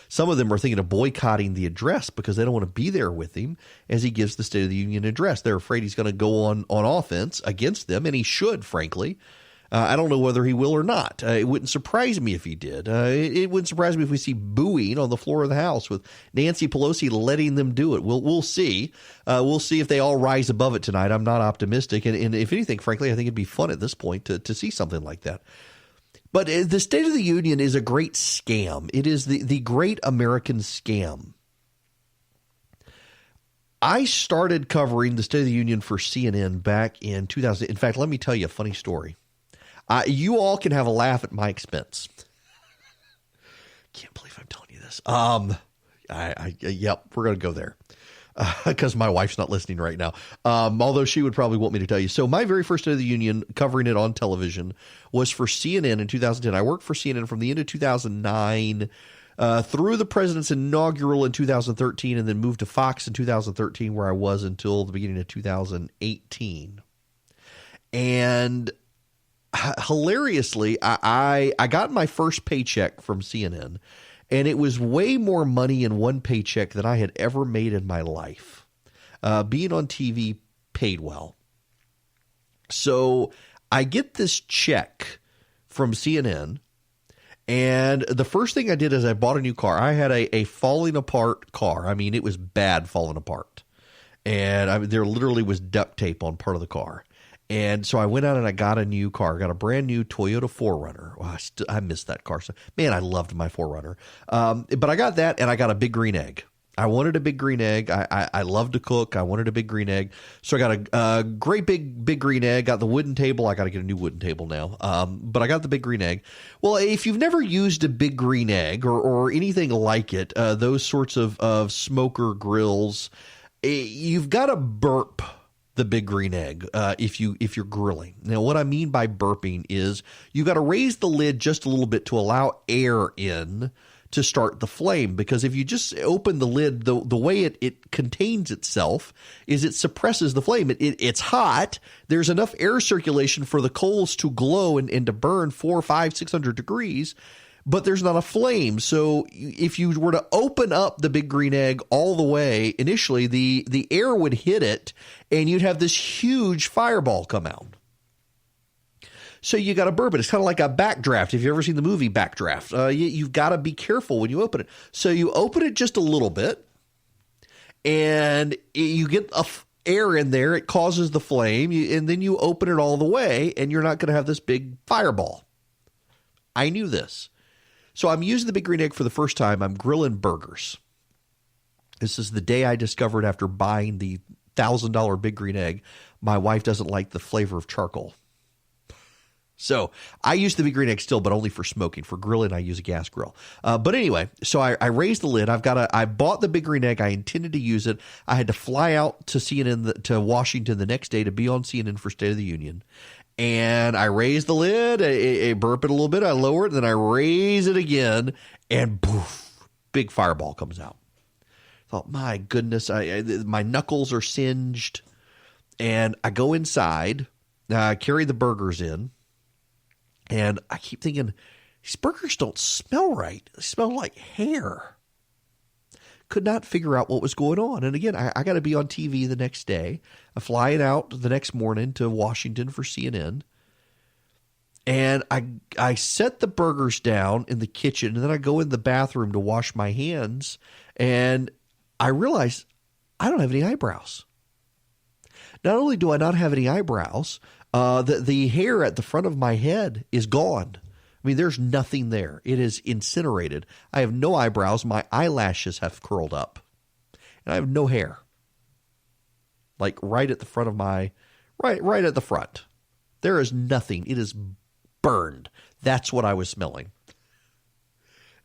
some of them are thinking of boycotting the address because they don't want to be there with him as he gives the State of the Union address. They're afraid he's going to go on offense against them, and he should, frankly. I don't know whether he will or not. It wouldn't surprise me if he did. It wouldn't surprise me if we see booing on the floor of the House with Nancy Pelosi letting them do it. We'll see. We'll see if they all rise above it tonight. I'm not optimistic. And if anything, frankly, I think it'd be fun at this point to see something like that. But the State of the Union is a great scam. It is the great American scam. I started covering the State of the Union for CNN back in 2000. In fact, let me tell you a funny story. You all can have a laugh at my expense. Can't believe I'm telling you this. Yep, we're going to go there because my wife's not listening right now. Although she would probably want me to tell you. So my very first State of the Union covering it on television was for CNN in 2010. I worked for CNN from the end of 2009 through the president's inaugural in 2013, and then moved to Fox in 2013, where I was until the beginning of 2018. And hilariously, I got my first paycheck from CNN, and it was way more money in one paycheck than I had ever made in my life. Being on TV paid well. So I get this check from CNN. And the first thing I did is I bought a new car. I had a falling apart car. I mean, it was bad falling apart. And there literally was duct tape on part of the car. And so I went out and I got a new car. I got a brand new Toyota 4Runner. Well, I missed that car. So, man, I loved my 4Runner. But I got that, and I got a big green egg. I wanted a big green egg. I love to cook. I wanted a big green egg. So I got a great big green egg, got the wooden table. I got to get a new wooden table now. But I got the big green egg. Well, if you've never used a big green egg or anything like it, those sorts of smoker grills, you've got to burp the big green egg if you're grilling. Now, what I mean by burping is you got to raise the lid just a little bit to allow air in to start the flame, because if you just open the lid, the way it contains itself is it suppresses the flame. It's hot. There's enough air circulation for the coals to glow and to burn 400, 500, 600 degrees, but there's not a flame. So if you were to open up the big green egg all the way, initially the air would hit it and you'd have this huge fireball come out. So you got to burp it. It's kind of like a backdraft. If you've ever seen the movie Backdraft, you've got to be careful when you open it. So you open it just a little bit, and you get air in there. It causes the flame, and then you open it all the way, and you're not going to have this big fireball. I knew this. So I'm using the big green egg for the first time. I'm grilling burgers. This is the day I discovered, after buying the $1,000 big green egg, my wife doesn't like the flavor of charcoal. So I use the big green egg still, but only for smoking. For grilling, I use a gas grill. But anyway, so I raised the lid. I bought the big green egg. I intended to use it. I had to fly out to CNN, to Washington the next day to be on CNN for State of the Union. And I raised the lid, I burp it a little bit, I lower it, and then I raise it again, and poof, big fireball comes out. I thought, my goodness, my knuckles are singed. And I go inside, I carry the burgers in. And I keep thinking, these burgers don't smell right. They smell like hair. Could not figure out what was going on. And again, I got to be on TV the next day. I'm flying out the next morning to Washington for CNN. And I set the burgers down in the kitchen, and then I go in the bathroom to wash my hands. And I realize I don't have any eyebrows. Not only do I not have any eyebrows, the hair at the front of my head is gone. I mean, there's nothing there. It is incinerated. I have no eyebrows. My eyelashes have curled up. And I have no hair. Like right at the front of my, right at the front. There is nothing. It is burned. That's what I was smelling.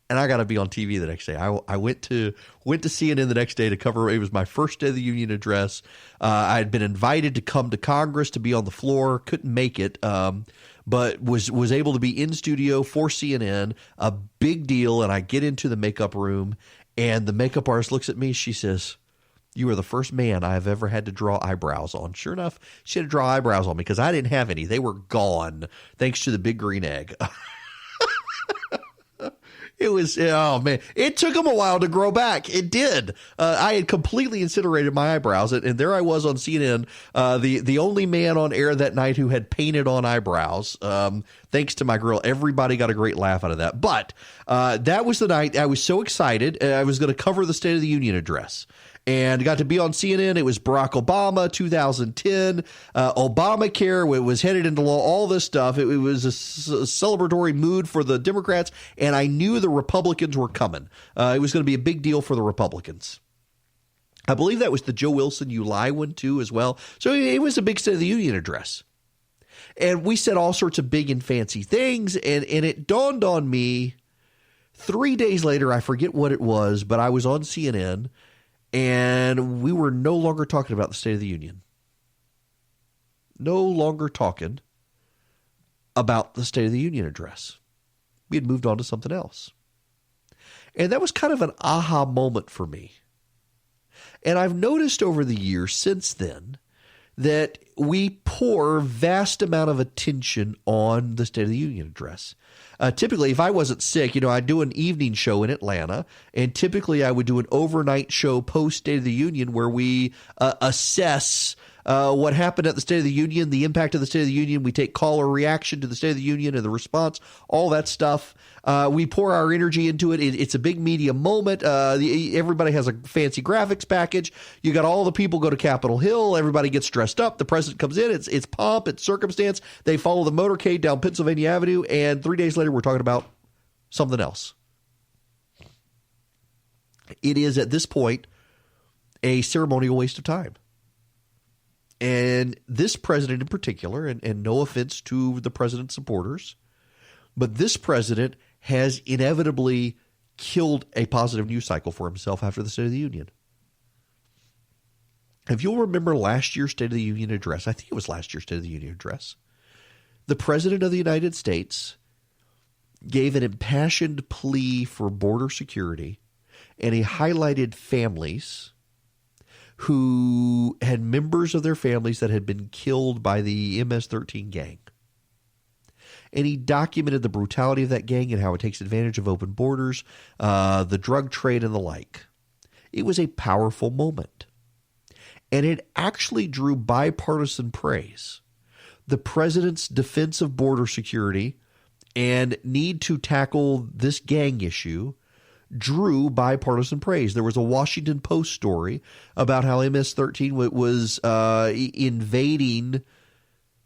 And I got to be on TV the next day. I went to CNN the next day to cover. It was my first State of the Union address. I had been invited to come to Congress to be on the floor. Couldn't make it, but was able to be in studio for CNN. A big deal. And I get into the makeup room, and the makeup artist looks at me. She says, "You are the first man I have ever had to draw eyebrows on." Sure enough, she had to draw eyebrows on me because I didn't have any. They were gone thanks to the big green egg. It was, oh man, it took them a while to grow back. It did. I had completely incinerated my eyebrows, and there I was on CNN, the only man on air that night who had painted on eyebrows. Thanks to my grill, everybody got a great laugh out of that. But that was the night I was so excited. I was going to cover the State of the Union address. And got to be on CNN. It was Barack Obama, 2010. Obamacare was headed into law, all this stuff. It was a celebratory mood for the Democrats, and I knew the Republicans were coming. It was going to be a big deal for the Republicans. I believe that was the Joe Wilson You Lie one too as well. So it was a big State of the Union address. And we said all sorts of big and fancy things. And it dawned on me 3 days later, I forget what it was, but I was on CNN and we were no longer talking about the State of the Union. No longer talking about the State of the Union address. We had moved on to something else. And that was kind of an aha moment for me. And I've noticed over the years since then that we pour vast amount of attention on the State of the Union address. Typically, if I wasn't sick, I'd do an evening show in Atlanta, and typically I would do an overnight show post State of the Union where we assess what happened at the State of the Union, the impact of the State of the Union. We take caller reaction to the State of the Union and the response, all that stuff. We pour our energy into it. It's a big media moment. Everybody has a fancy graphics package. You got all the people go to Capitol Hill. Everybody gets dressed up. The president comes in. It's pomp. It's circumstance. They follow the motorcade down Pennsylvania Avenue. And 3 days later, we're talking about something else. It is at this point a ceremonial waste of time. And this president in particular, and no offense to the president's supporters, but this president has inevitably killed a positive news cycle for himself after the State of the Union. If you'll remember last year's State of the Union address, I think it was last year's State of the Union address, the president of the United States gave an impassioned plea for border security, and he highlighted families who had members of their families that had been killed by the MS-13 gang. And he documented the brutality of that gang and how it takes advantage of open borders, the drug trade and the like. It was a powerful moment. And it actually drew bipartisan praise. The president's defense of border security and need to tackle this gang issue drew bipartisan praise. There was a Washington Post story about how MS-13 was invading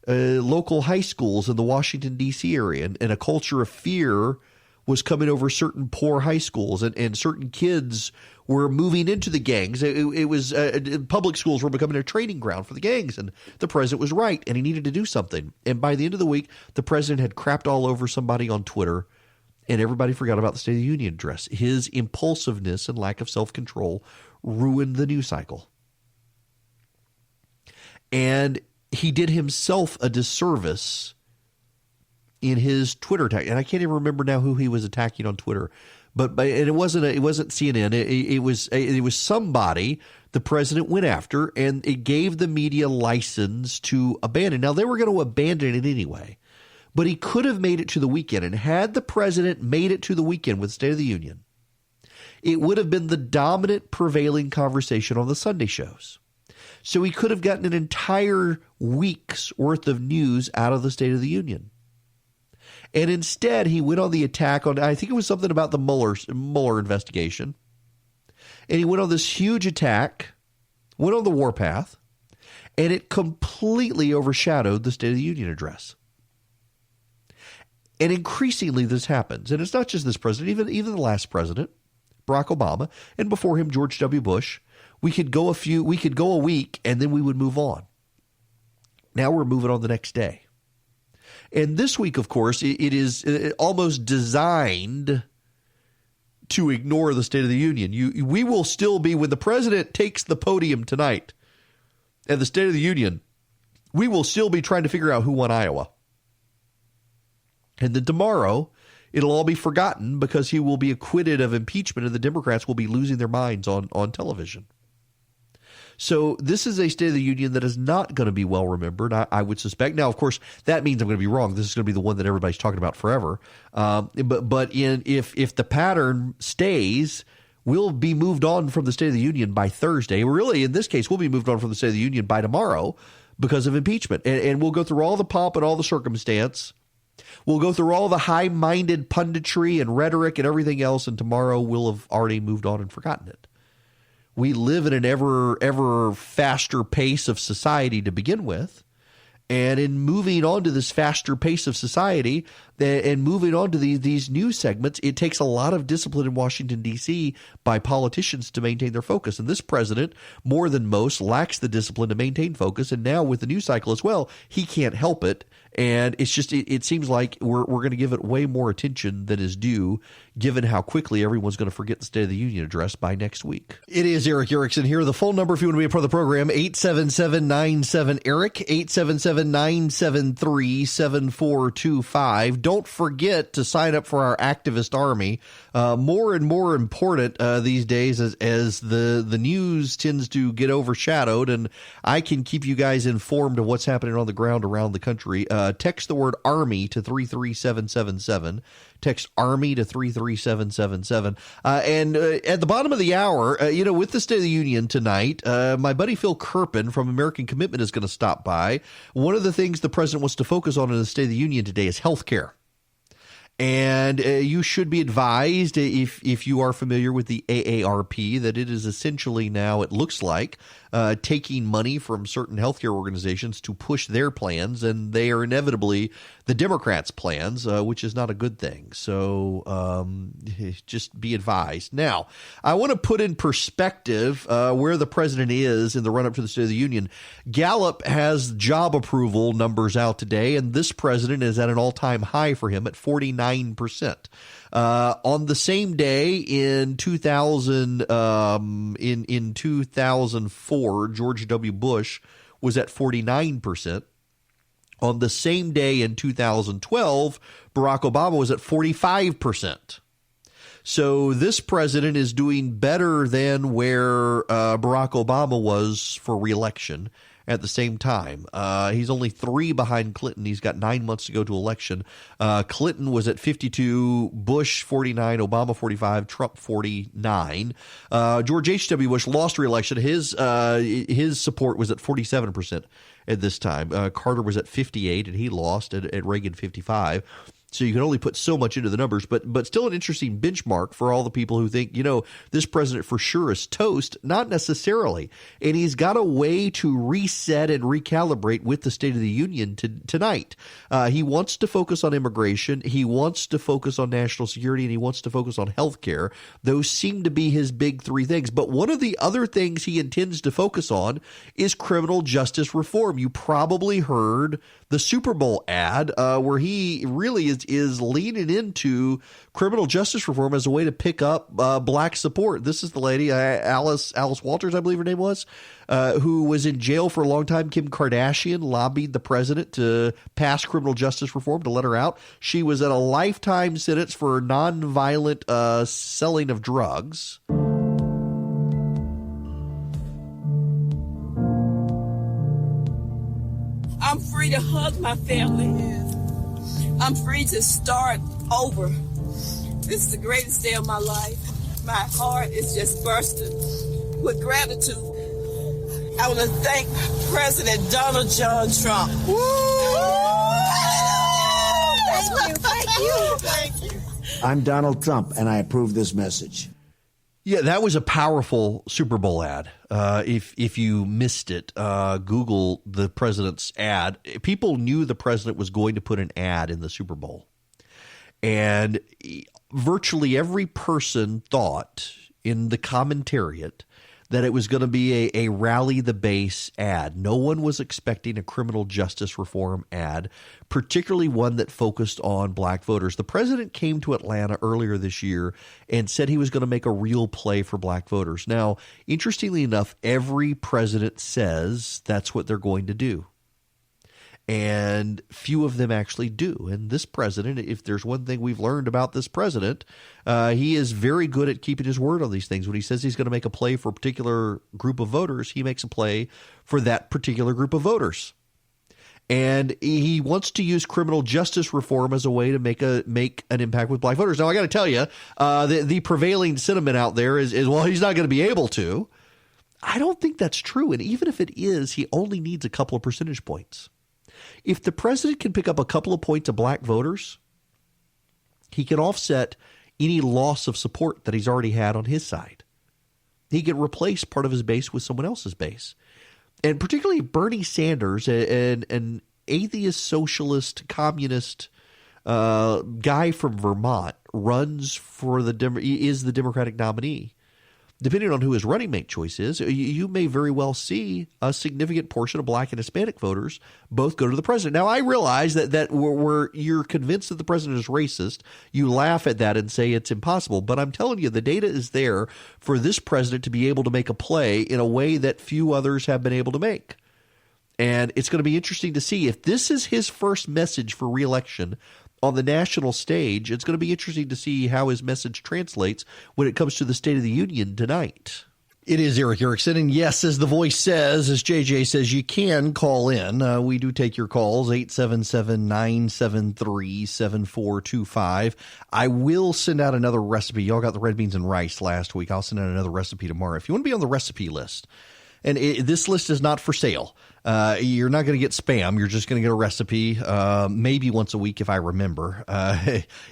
local high schools in the Washington, D.C. area, and a culture of fear was coming over certain poor high schools, and certain kids were moving into the gangs. It was public schools were becoming a training ground for the gangs, and the president was right, and he needed to do something. And by the end of the week, the president had crapped all over somebody on Twitter, and everybody forgot about the State of the Union address. His impulsiveness and lack of self-control ruined the news cycle. And he did himself a disservice in his Twitter attack. And I can't even remember now who he was attacking on Twitter. And it wasn't CNN. It was somebody the president went after, and it gave the media license to abandon. Now, they were going to abandon it anyway. But he could have made it to the weekend. And had the president made it to the weekend with State of the Union, it would have been the dominant prevailing conversation on the Sunday shows. So he could have gotten an entire week's worth of news out of the State of the Union. And instead, he went on the attack on, I think it was something about the Mueller investigation. And he went on this huge attack, went on the warpath, and it completely overshadowed the State of the Union address. And increasingly this happens. And it's not just this president, even the last president, Barack Obama, and before him, George W. Bush. We could go a week and then we would move on. Now we're moving on the next day. And this week, of course, it is almost designed to ignore the State of the Union. We will still be, when the president takes the podium tonight at the State of the Union, we will still be trying to figure out who won Iowa. And then tomorrow, it'll all be forgotten because he will be acquitted of impeachment and the Democrats will be losing their minds on television. So this is a State of the Union that is not going to be well remembered, I would suspect. Now, of course, that means I'm going to be wrong. This is going to be the one that everybody's talking about forever. But if the pattern stays, we'll be moved on from the State of the Union by Thursday. Really, in this case, we'll be moved on from the State of the Union by tomorrow because of impeachment. And we'll go through all the pomp and all the circumstance. We'll go through all the high-minded punditry and rhetoric and everything else, and tomorrow we'll have already moved on and forgotten it. We live in an ever faster pace of society to begin with, and in moving on to this faster pace of society, And moving on to these news segments, it takes a lot of discipline in Washington, D.C. by politicians to maintain their focus. And this president, more than most, lacks the discipline to maintain focus. And now with the news cycle as well, he can't help it. And it's just it seems like we're going to give it way more attention than is due, given how quickly everyone's going to forget the State of the Union address by next week. It is Eric Erickson here. The phone number, if you want to be a part of the program, 877-97-ERIC, 877-973-7425. Don't forget to sign up for our activist army. More and more important these days as the news tends to get overshadowed, and I can keep you guys informed of what's happening on the ground around the country. Text the word ARMY to 33777. Text ARMY to 33777. And at the bottom of the hour, with the State of the Union tonight, my buddy Phil Kerpen from American Commitment is going to stop by. One of the things the president wants to focus on in the State of the Union today is health care. And you should be advised, if you are familiar with the AARP, that it is essentially now, it looks like, taking money from certain healthcare organizations to push their plans, and they are inevitably the Democrats' plans, which is not a good thing. So just be advised. Now, I want to put in perspective where the president is in the run-up to the State of the Union. Gallup has job approval numbers out today, and this president is at an all-time high for him at 49%. On the same day in 2004, George W. Bush was at 49%. On the same day in 2012, Barack Obama was at 45%. So this president is doing better than where Barack Obama was for re-election at the same time. He's only 3 behind Clinton. He's got 9 months to go to election. Clinton was at 52, Bush 49, Obama 45, Trump 49. George H.W. Bush lost re-election. His support was at 47% at this time. Carter was at 58, and he lost at Reagan 55. So you can only put so much into the numbers, but still an interesting benchmark for all the people who think, this president for sure is toast. Not necessarily. And he's got a way to reset and recalibrate with the State of the Union tonight. He wants to focus on immigration. He wants to focus on national security, and he wants to focus on health care. Those seem to be his big 3 things. But one of the other things he intends to focus on is criminal justice reform. You probably heard the Super Bowl ad where he really is leaning into criminal justice reform as a way to pick up black support. This is the lady, Alice Walters, I believe her name was, who was in jail for a long time. Kim Kardashian lobbied the president to pass criminal justice reform to let her out. She was at a lifetime sentence for nonviolent selling of drugs. I'm free to hug my family. I'm free to start over. This is the greatest day of my life. My heart is just bursting with gratitude. I want to thank President Donald John Trump. Woo! Thank you. I'm Donald Trump, and I approve this message. Yeah, that was a powerful Super Bowl ad. If you missed it, Google the president's ad. People knew the president was going to put an ad in the Super Bowl. And virtually every person thought in the commentariat that it was going to be a rally the base ad. No one was expecting a criminal justice reform ad, particularly one that focused on black voters. The president came to Atlanta earlier this year and said he was going to make a real play for black voters. Now, interestingly enough, every president says that's what they're going to do. And few of them actually do. And this president, if there's one thing we've learned about this president, he is very good at keeping his word on these things. When he says he's going to make a play for a particular group of voters, he makes a play for that particular group of voters. And he wants to use criminal justice reform as a way to make an impact with black voters. Now, I got to tell you, the prevailing sentiment out there is, well, he's not going to be able to. I don't think that's true. And even if it is, he only needs a couple of percentage points. If the president can pick up a couple of points of black voters, he can offset any loss of support that he's already had on his side. He can replace part of his base with someone else's base. And particularly Bernie Sanders, an atheist, socialist, communist guy from Vermont is the Democratic nominee. Depending on who his running mate choice is, you may very well see a significant portion of black and Hispanic voters both go to the president. Now, I realize that where you're convinced that the president is racist, you laugh at that and say it's impossible. But I'm telling you, the data is there for this president to be able to make a play in a way that few others have been able to make. And it's going to be interesting to see if this is his first message for re-election on the national stage. It's going to be interesting to see how his message translates when it comes to the State of the Union tonight. It is Eric Erickson, and yes, as the voice says, as JJ says, you can call in. We do take your calls, 877-973-7425. I will send out another recipe. Y'all got the red beans and rice last week. I'll send out another recipe tomorrow. If you want to be on the recipe list, and this list is not for sale. You're not going to get spam. You're just going to get a recipe, maybe once a week if I remember.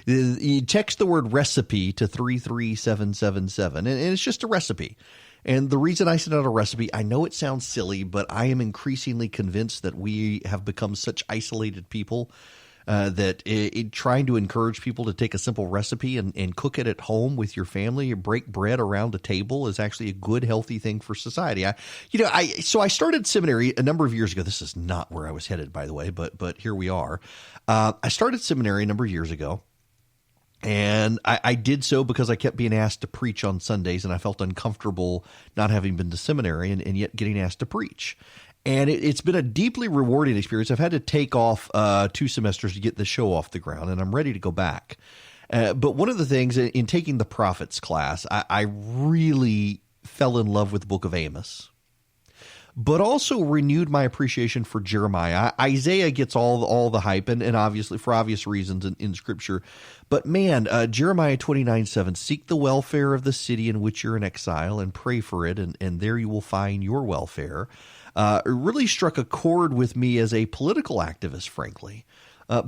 You text the word recipe to 33777, and it's just a recipe. And the reason I send out a recipe, I know it sounds silly, but I am increasingly convinced that we have become such isolated people that trying to encourage people to take a simple recipe and cook it at home with your family or break bread around a table is actually a good, healthy thing for society. So I started seminary a number of years ago. This is not where I was headed, by the way, but here we are. I started seminary a number of years ago. And I did so because I kept being asked to preach on Sundays, and I felt uncomfortable not having been to seminary and yet getting asked to preach. And it's been a deeply rewarding experience. I've had to take off 2 semesters to get the show off the ground, and I'm ready to go back. But one of the things in taking the prophets class, I really fell in love with the book of Amos, but also renewed my appreciation for Jeremiah. Isaiah gets all the hype, and obviously for obvious reasons in Scripture. But man, Jeremiah 29:7, seek the welfare of the city in which you're in exile and pray for it, and there you will find your welfare. It really struck a chord with me as a political activist, frankly,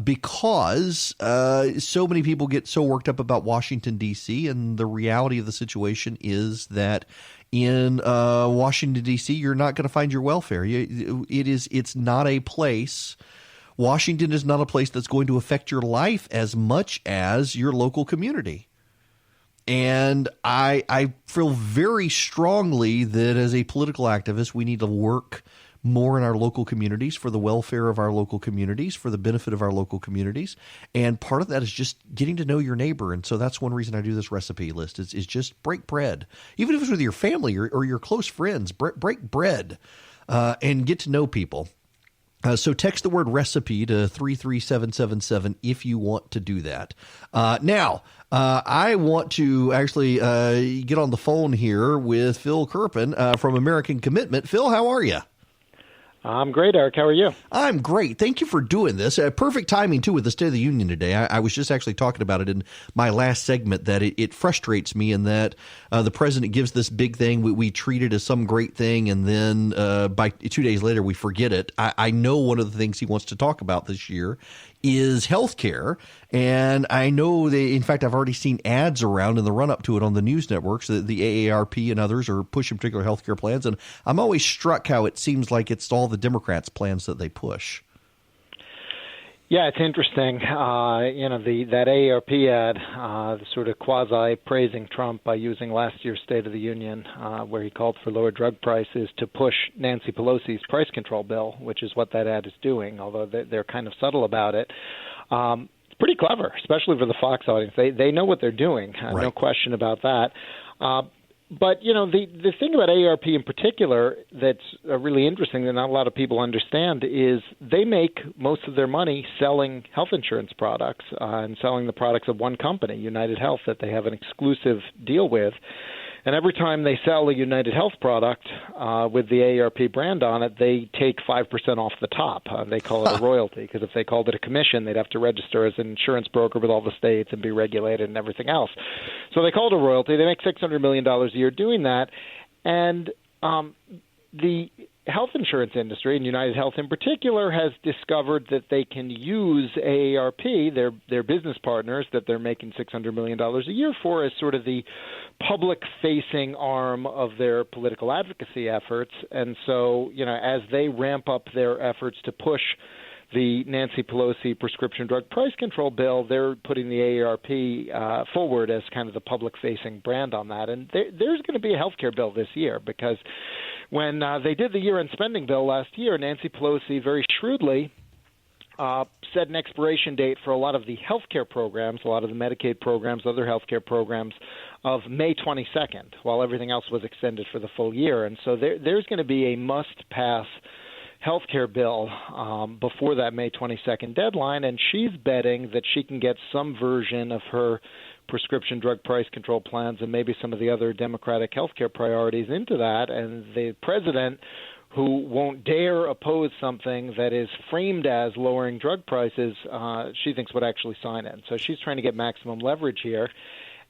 because so many people get so worked up about Washington, D.C., and the reality of the situation is that in Washington, D.C., you're not going to find your welfare. It's not a place. Washington is not a place that's going to affect your life as much as your local community. And I feel very strongly that as a political activist, we need to work more in our local communities for the welfare of our local communities, for the benefit of our local communities. And part of that is just getting to know your neighbor. And so that's one reason I do this recipe list is just break bread. Even if it's with your family or your close friends, break bread and get to know people. So text the word recipe to 33777 if you want to do that. Now, I want to actually get on the phone here with Phil Kerpen from American Commitment. Phil, how are you? I'm great, Eric. How are you? I'm great. Thank you for doing this. Perfect timing, too, with the State of the Union today. I was just actually talking about it in my last segment that it frustrates me in that the president gives this big thing. We treat it as some great thing, and then by 2 days later, we forget it. I know one of the things he wants to talk about this year is health care. And I know in fact, I've already seen ads around in the run up to it on the news networks that the AARP and others are pushing particular health care plans. And I'm always struck how it seems like it's all the Democrats' plans that they push. Yeah, it's interesting. That AARP ad, sort of quasi praising Trump by using last year's State of the Union, where he called for lower drug prices to push Nancy Pelosi's price control bill, which is what that ad is doing, although they're kind of subtle about it. It's pretty clever, especially for the Fox audience. They know what they're doing, right. No question about that. But, the thing about AARP in particular that's really interesting that not a lot of people understand is they make most of their money selling health insurance products and selling the products of one company, United Health, that they have an exclusive deal with. And every time they sell a United Health product with the AARP brand on it, they take 5% off the top. They call it a royalty, because if they called it a commission, they'd have to register as an insurance broker with all the states and be regulated and everything else. So they call it a royalty. They make $600 million a year doing that. And the health insurance industry, and United Health in particular, has discovered that they can use AARP, their business partners that they're making $600 million a year for, as sort of the public-facing arm of their political advocacy efforts. And so, as they ramp up their efforts to push the Nancy Pelosi prescription drug price control bill, they're putting the AARP forward as kind of the public-facing brand on that. And there's going to be a health care bill this year because when they did the year-end spending bill last year, Nancy Pelosi very shrewdly set an expiration date for a lot of the health care programs, a lot of the Medicaid programs, other health care programs, of May 22nd, while everything else was extended for the full year. And so there's going to be a must-pass health care bill before that May 22nd deadline, and she's betting that she can get some version of her prescription drug price control plans and maybe some of the other Democratic health care priorities into that. And the president, who won't dare oppose something that is framed as lowering drug prices, she thinks would actually sign it. So she's trying to get maximum leverage here.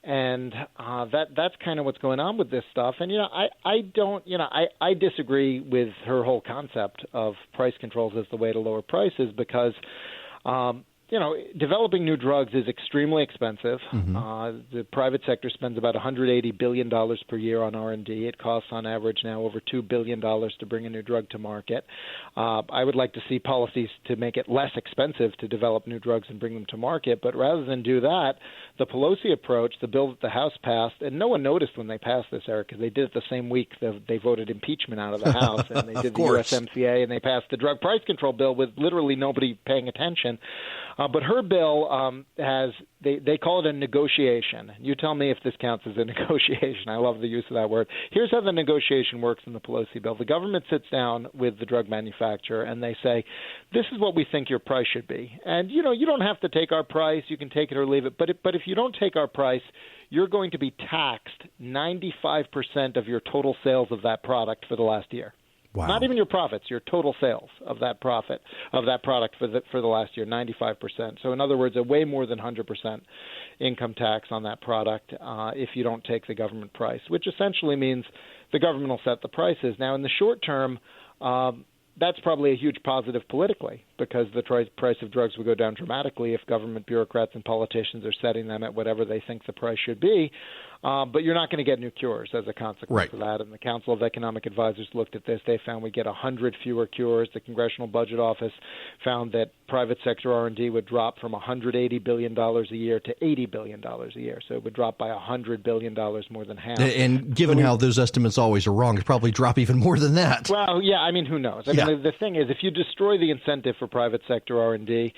And that's kind of what's going on with this stuff. And, I disagree with her whole concept of price controls as the way to lower prices because, developing new drugs is extremely expensive. Mm-hmm. The private sector spends about $180 billion per year on R&D. It costs on average now over $2 billion to bring a new drug to market. I would like to see policies to make it less expensive to develop new drugs and bring them to market. But rather than do that, the Pelosi approach, the bill that the House passed, and no one noticed when they passed this, Eric, because they did it the same week that they voted impeachment out of the House, and they did the USMCA, and they passed the drug price control bill with literally nobody paying attention. But her bill they call it a negotiation. You tell me if this counts as a negotiation. I love the use of that word. Here's how the negotiation works in the Pelosi bill. The government sits down with the drug manufacturer, and they say, this is what we think your price should be. And, you don't have to take our price. You can take it or leave it. But if you don't take our price, you're going to be taxed 95% of your total sales of that product for the last year. Wow. Not even your profits, your total sales of that product for the last year, 95%. So in other words, a way more than 100% income tax on that product if you don't take the government price, which essentially means the government will set the prices. Now, in the short term, that's probably a huge positive politically because the price of drugs would go down dramatically if government bureaucrats and politicians are setting them at whatever they think the price should be. But you're not going to get new cures as a consequence of that. And the Council of Economic Advisors looked at this. They found we get 100 fewer cures. The Congressional Budget Office found that private sector R&D would drop from $180 billion a year to $80 billion a year. So it would drop by $100 billion, more than half. And given how those estimates always are wrong, it'd probably drop even more than that. Well, yeah, I mean, who knows? I mean, the thing is, if you destroy the incentive for private sector R&D,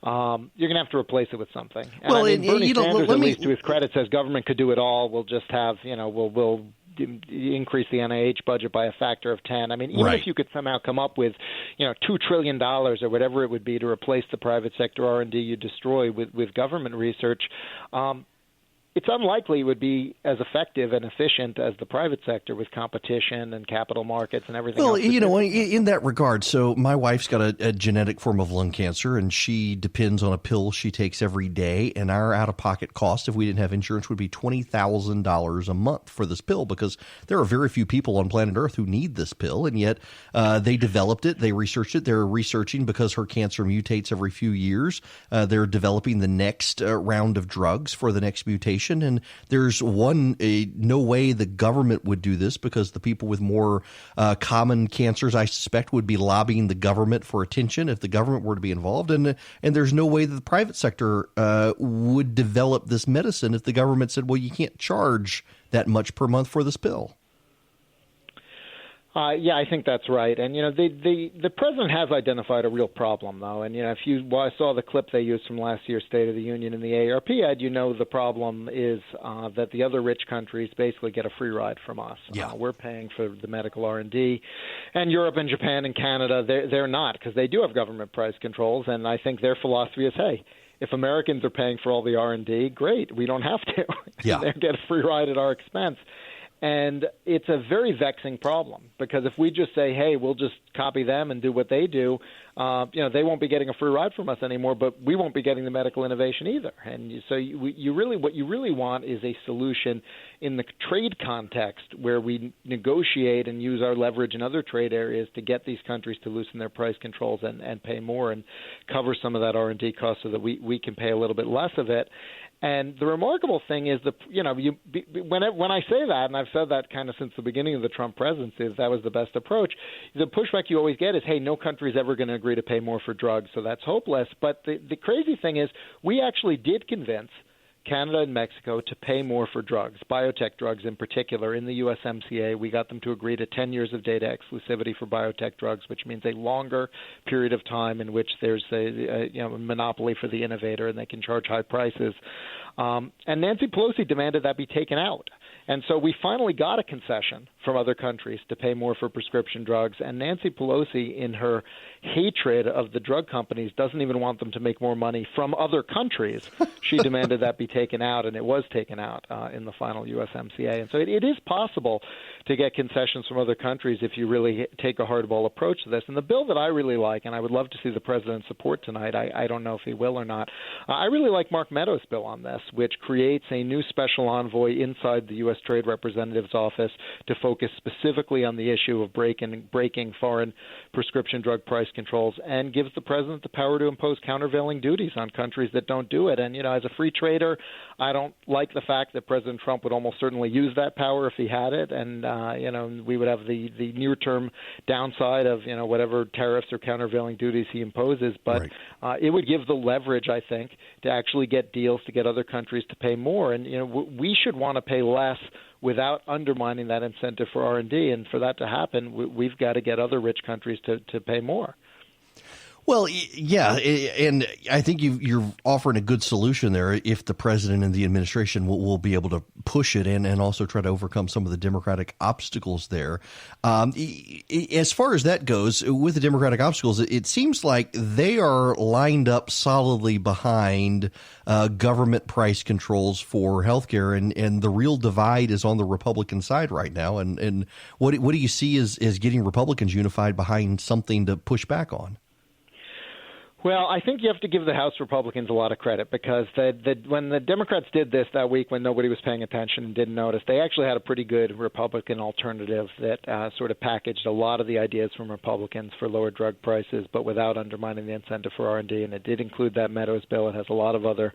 you're going to have to replace it with something. And well, Bernie Sanders, at least to his credit, says government could do it all. We'll just have, we'll increase the NIH budget by a factor of 10. I mean, even if you could somehow come up with, $2 trillion or whatever it would be to replace the private sector R&D you destroy with government research, it's unlikely it would be as effective and efficient as the private sector with competition and capital markets and everything else. Well, in that regard, so my wife's got a genetic form of lung cancer, and she depends on a pill she takes every day, and our out-of-pocket cost, if we didn't have insurance, would be $20,000 a month for this pill because there are very few people on planet Earth who need this pill, and yet they developed it, they researched it, they're researching because her cancer mutates every few years. They're developing the next round of drugs for the next mutation. And there's no way the government would do this because the people with more common cancers, I suspect, would be lobbying the government for attention if the government were to be involved. And there's no way that the private sector would develop this medicine if the government said, well, you can't charge that much per month for this pill. Yeah, I think that's right. And, the president has identified a real problem, though. And, if you saw the clip they used from last year's State of the Union in the AARP ad, the problem is that the other rich countries basically get a free ride from us. Yeah. We're paying for the medical R&D. And Europe and Japan and Canada, they're not because they do have government price controls. And I think their philosophy is, hey, if Americans are paying for all the R&D, great, we don't have to. Yeah. They get a free ride at our expense. And it's a very vexing problem because if we just say, hey, we'll just copy them and do what they do, they won't be getting a free ride from us anymore, but we won't be getting the medical innovation either. And what you really want is a solution in the trade context where we negotiate and use our leverage in other trade areas to get these countries to loosen their price controls and pay more and cover some of that R&D cost so that we can pay a little bit less of it. And the remarkable thing is, when I say that, and I've said that kind of since the beginning of the Trump presidency, that was the best approach. The pushback you always get is, hey, no country's ever going to agree to pay more for drugs, so that's hopeless. But the crazy thing is, we actually did convince Canada and Mexico to pay more for drugs, biotech drugs in particular. In the USMCA, we got them to agree to 10 years of data exclusivity for biotech drugs, which means a longer period of time in which there's a monopoly for the innovator and they can charge high prices. And Nancy Pelosi demanded that be taken out. And so we finally got a concession from other countries to pay more for prescription drugs. And Nancy Pelosi, in her hatred of the drug companies, doesn't even want them to make more money from other countries. She demanded that be taken out, and it was taken out in the final USMCA. And so it is possible to get concessions from other countries if you really take a hardball approach to this. And the bill that I really like, and I would love to see the president support tonight, I don't know if he will or not, I really like Mark Meadows' bill on this, which creates a new special envoy inside the U.S. Trade Representative's office to focus specifically on the issue of breaking foreign prescription drug price controls, and gives the president the power to impose countervailing duties on countries that don't do it. And, as a free trader, I don't like the fact that President Trump would almost certainly use that power if he had it. And, we would have the near-term downside of, whatever tariffs or countervailing duties he imposes. But it would give the leverage, I think, to actually get deals to get other countries to pay more. And, we should want to pay less without undermining that incentive for R&D. And for that to happen, we've got to get other rich countries to pay more. Well, yeah, and I think you're offering a good solution there if the president and the administration will be able to push it and also try to overcome some of the Democratic obstacles there. As far as that goes, with the Democratic obstacles, it seems like they are lined up solidly behind government price controls for healthcare, and the real divide is on the Republican side right now. And what do you see as getting Republicans unified behind something to push back on? Well, I think you have to give the House Republicans a lot of credit, because when the Democrats did this that week when nobody was paying attention and didn't notice, they actually had a pretty good Republican alternative that sort of packaged a lot of the ideas from Republicans for lower drug prices, but without undermining the incentive for R&D. And it did include that Meadows bill. It has a lot of other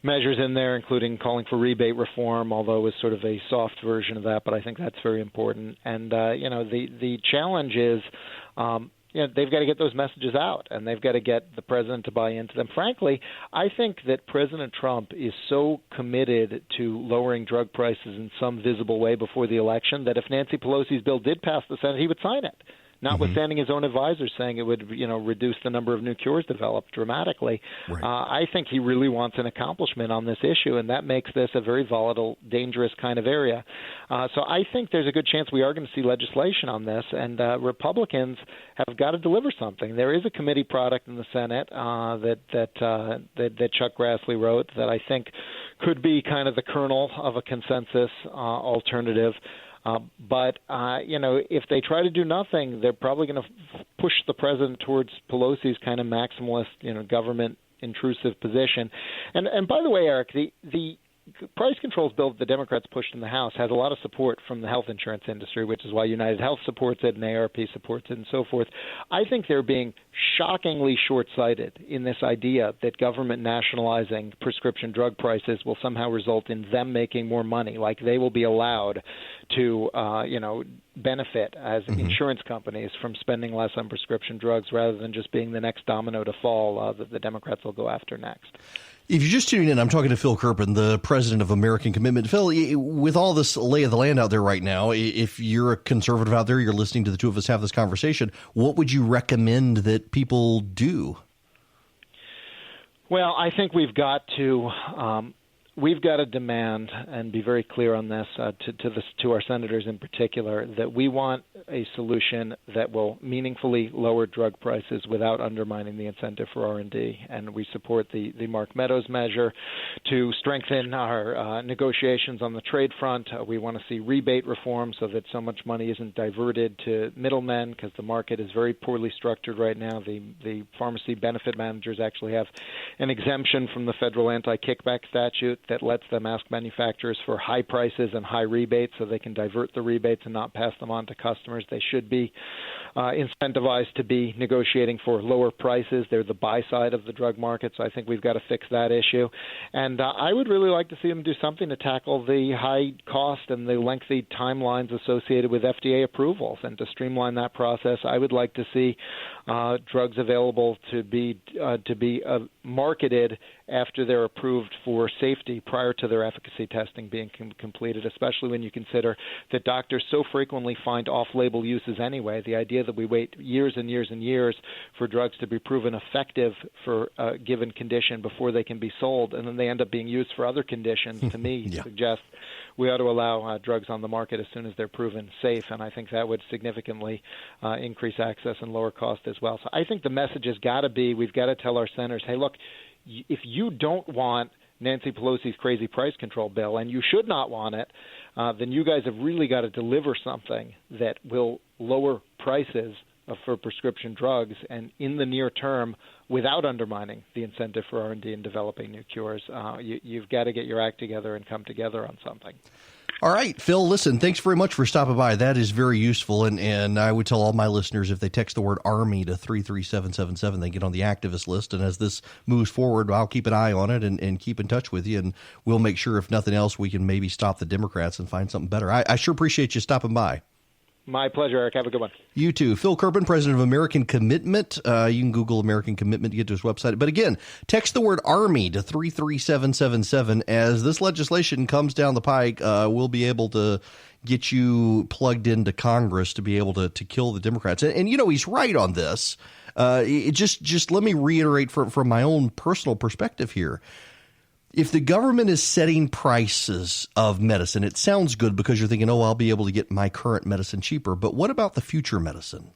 measures in there, including calling for rebate reform, although it was sort of a soft version of that, but I think that's very important. And, the challenge is they've got to get those messages out, and they've got to get the president to buy into them. Frankly, I think that President Trump is so committed to lowering drug prices in some visible way before the election that if Nancy Pelosi's bill did pass the Senate, he would sign it, notwithstanding his own advisors saying it would, reduce the number of new cures developed dramatically. Right. I think he really wants an accomplishment on this issue, and that makes this a very volatile, dangerous kind of area. So I think there's a good chance we are going to see legislation on this, and Republicans have got to deliver something. There is a committee product in the Senate that Chuck Grassley wrote that I think could be kind of the kernel of a consensus alternative. But if they try to do nothing, they're probably going to push the president towards Pelosi's kind of maximalist, government intrusive position. And by the way, Eric, the price controls bill that the Democrats pushed in the House has a lot of support from the health insurance industry, which is why United Health supports it and AARP supports it and so forth. I think they're being shockingly short-sighted in this idea that government nationalizing prescription drug prices will somehow result in them making more money, like they will be allowed to, benefit as insurance companies from spending less on prescription drugs rather than just being the next domino to fall that the Democrats will go after next. If you're just tuning in, I'm talking to Phil Kerpen, the president of American Commitment. Phil, with all this lay of the land out there right now, if you're a conservative out there, you're listening to the two of us have this conversation, what would you recommend that people do? Well, I think we've got to demand and be very clear on this to our senators in particular, that we want a solution that will meaningfully lower drug prices without undermining the incentive for R&D. And we support the Mark Meadows measure to strengthen our negotiations on the trade front. We want to see rebate reform so that so much money isn't diverted to middlemen, because the market is very poorly structured right now. The pharmacy benefit managers actually have an exemption from the federal anti-kickback statute that lets them ask manufacturers for high prices and high rebates so they can divert the rebates and not pass them on to customers. They should be incentivized to be negotiating for lower prices. They're the buy side of the drug market, so I think we've got to fix that issue. And I would really like to see them do something to tackle the high cost and the lengthy timelines associated with FDA approvals and to streamline that process. I would like to see drugs available to be marketed after they're approved for safety prior to their efficacy testing being completed, especially when you consider that doctors so frequently find off-label uses anyway. The idea that we wait years and years and years for drugs to be proven effective for a given condition before they can be sold, and then they end up being used for other conditions, to me, suggests we ought to allow drugs on the market as soon as they're proven safe, and I think that would significantly increase access and lower cost as well. So I think the message has got to be, we've got to tell our centers, hey, look, if you don't want Nancy Pelosi's crazy price control bill, and you should not want it, then you guys have really got to deliver something that will lower prices for prescription drugs and in the near term without undermining the incentive for R&D and developing new cures. You've got to get your act together and come together on something. All right, Phil, listen, thanks very much for stopping by. That is very useful, and I would tell all my listeners if they text the word Army to 33777, they get on the activist list, and as this moves forward, I'll keep an eye on it and keep in touch with you, and we'll make sure, if nothing else, we can maybe stop the Democrats and find something better. I sure appreciate you stopping by. My pleasure, Eric. Have a good one. You too. Phil Kerpen, president of American Commitment. You can Google American Commitment to get to his website. But again, text the word Army to 33777. As this legislation comes down the pike, we'll be able to get you plugged into Congress to be able to kill the Democrats. And you know, he's right on this. Just let me reiterate from my own personal perspective here. If the government is setting prices of medicine, it sounds good because you're thinking, oh, I'll be able to get my current medicine cheaper. But what about the future medicine?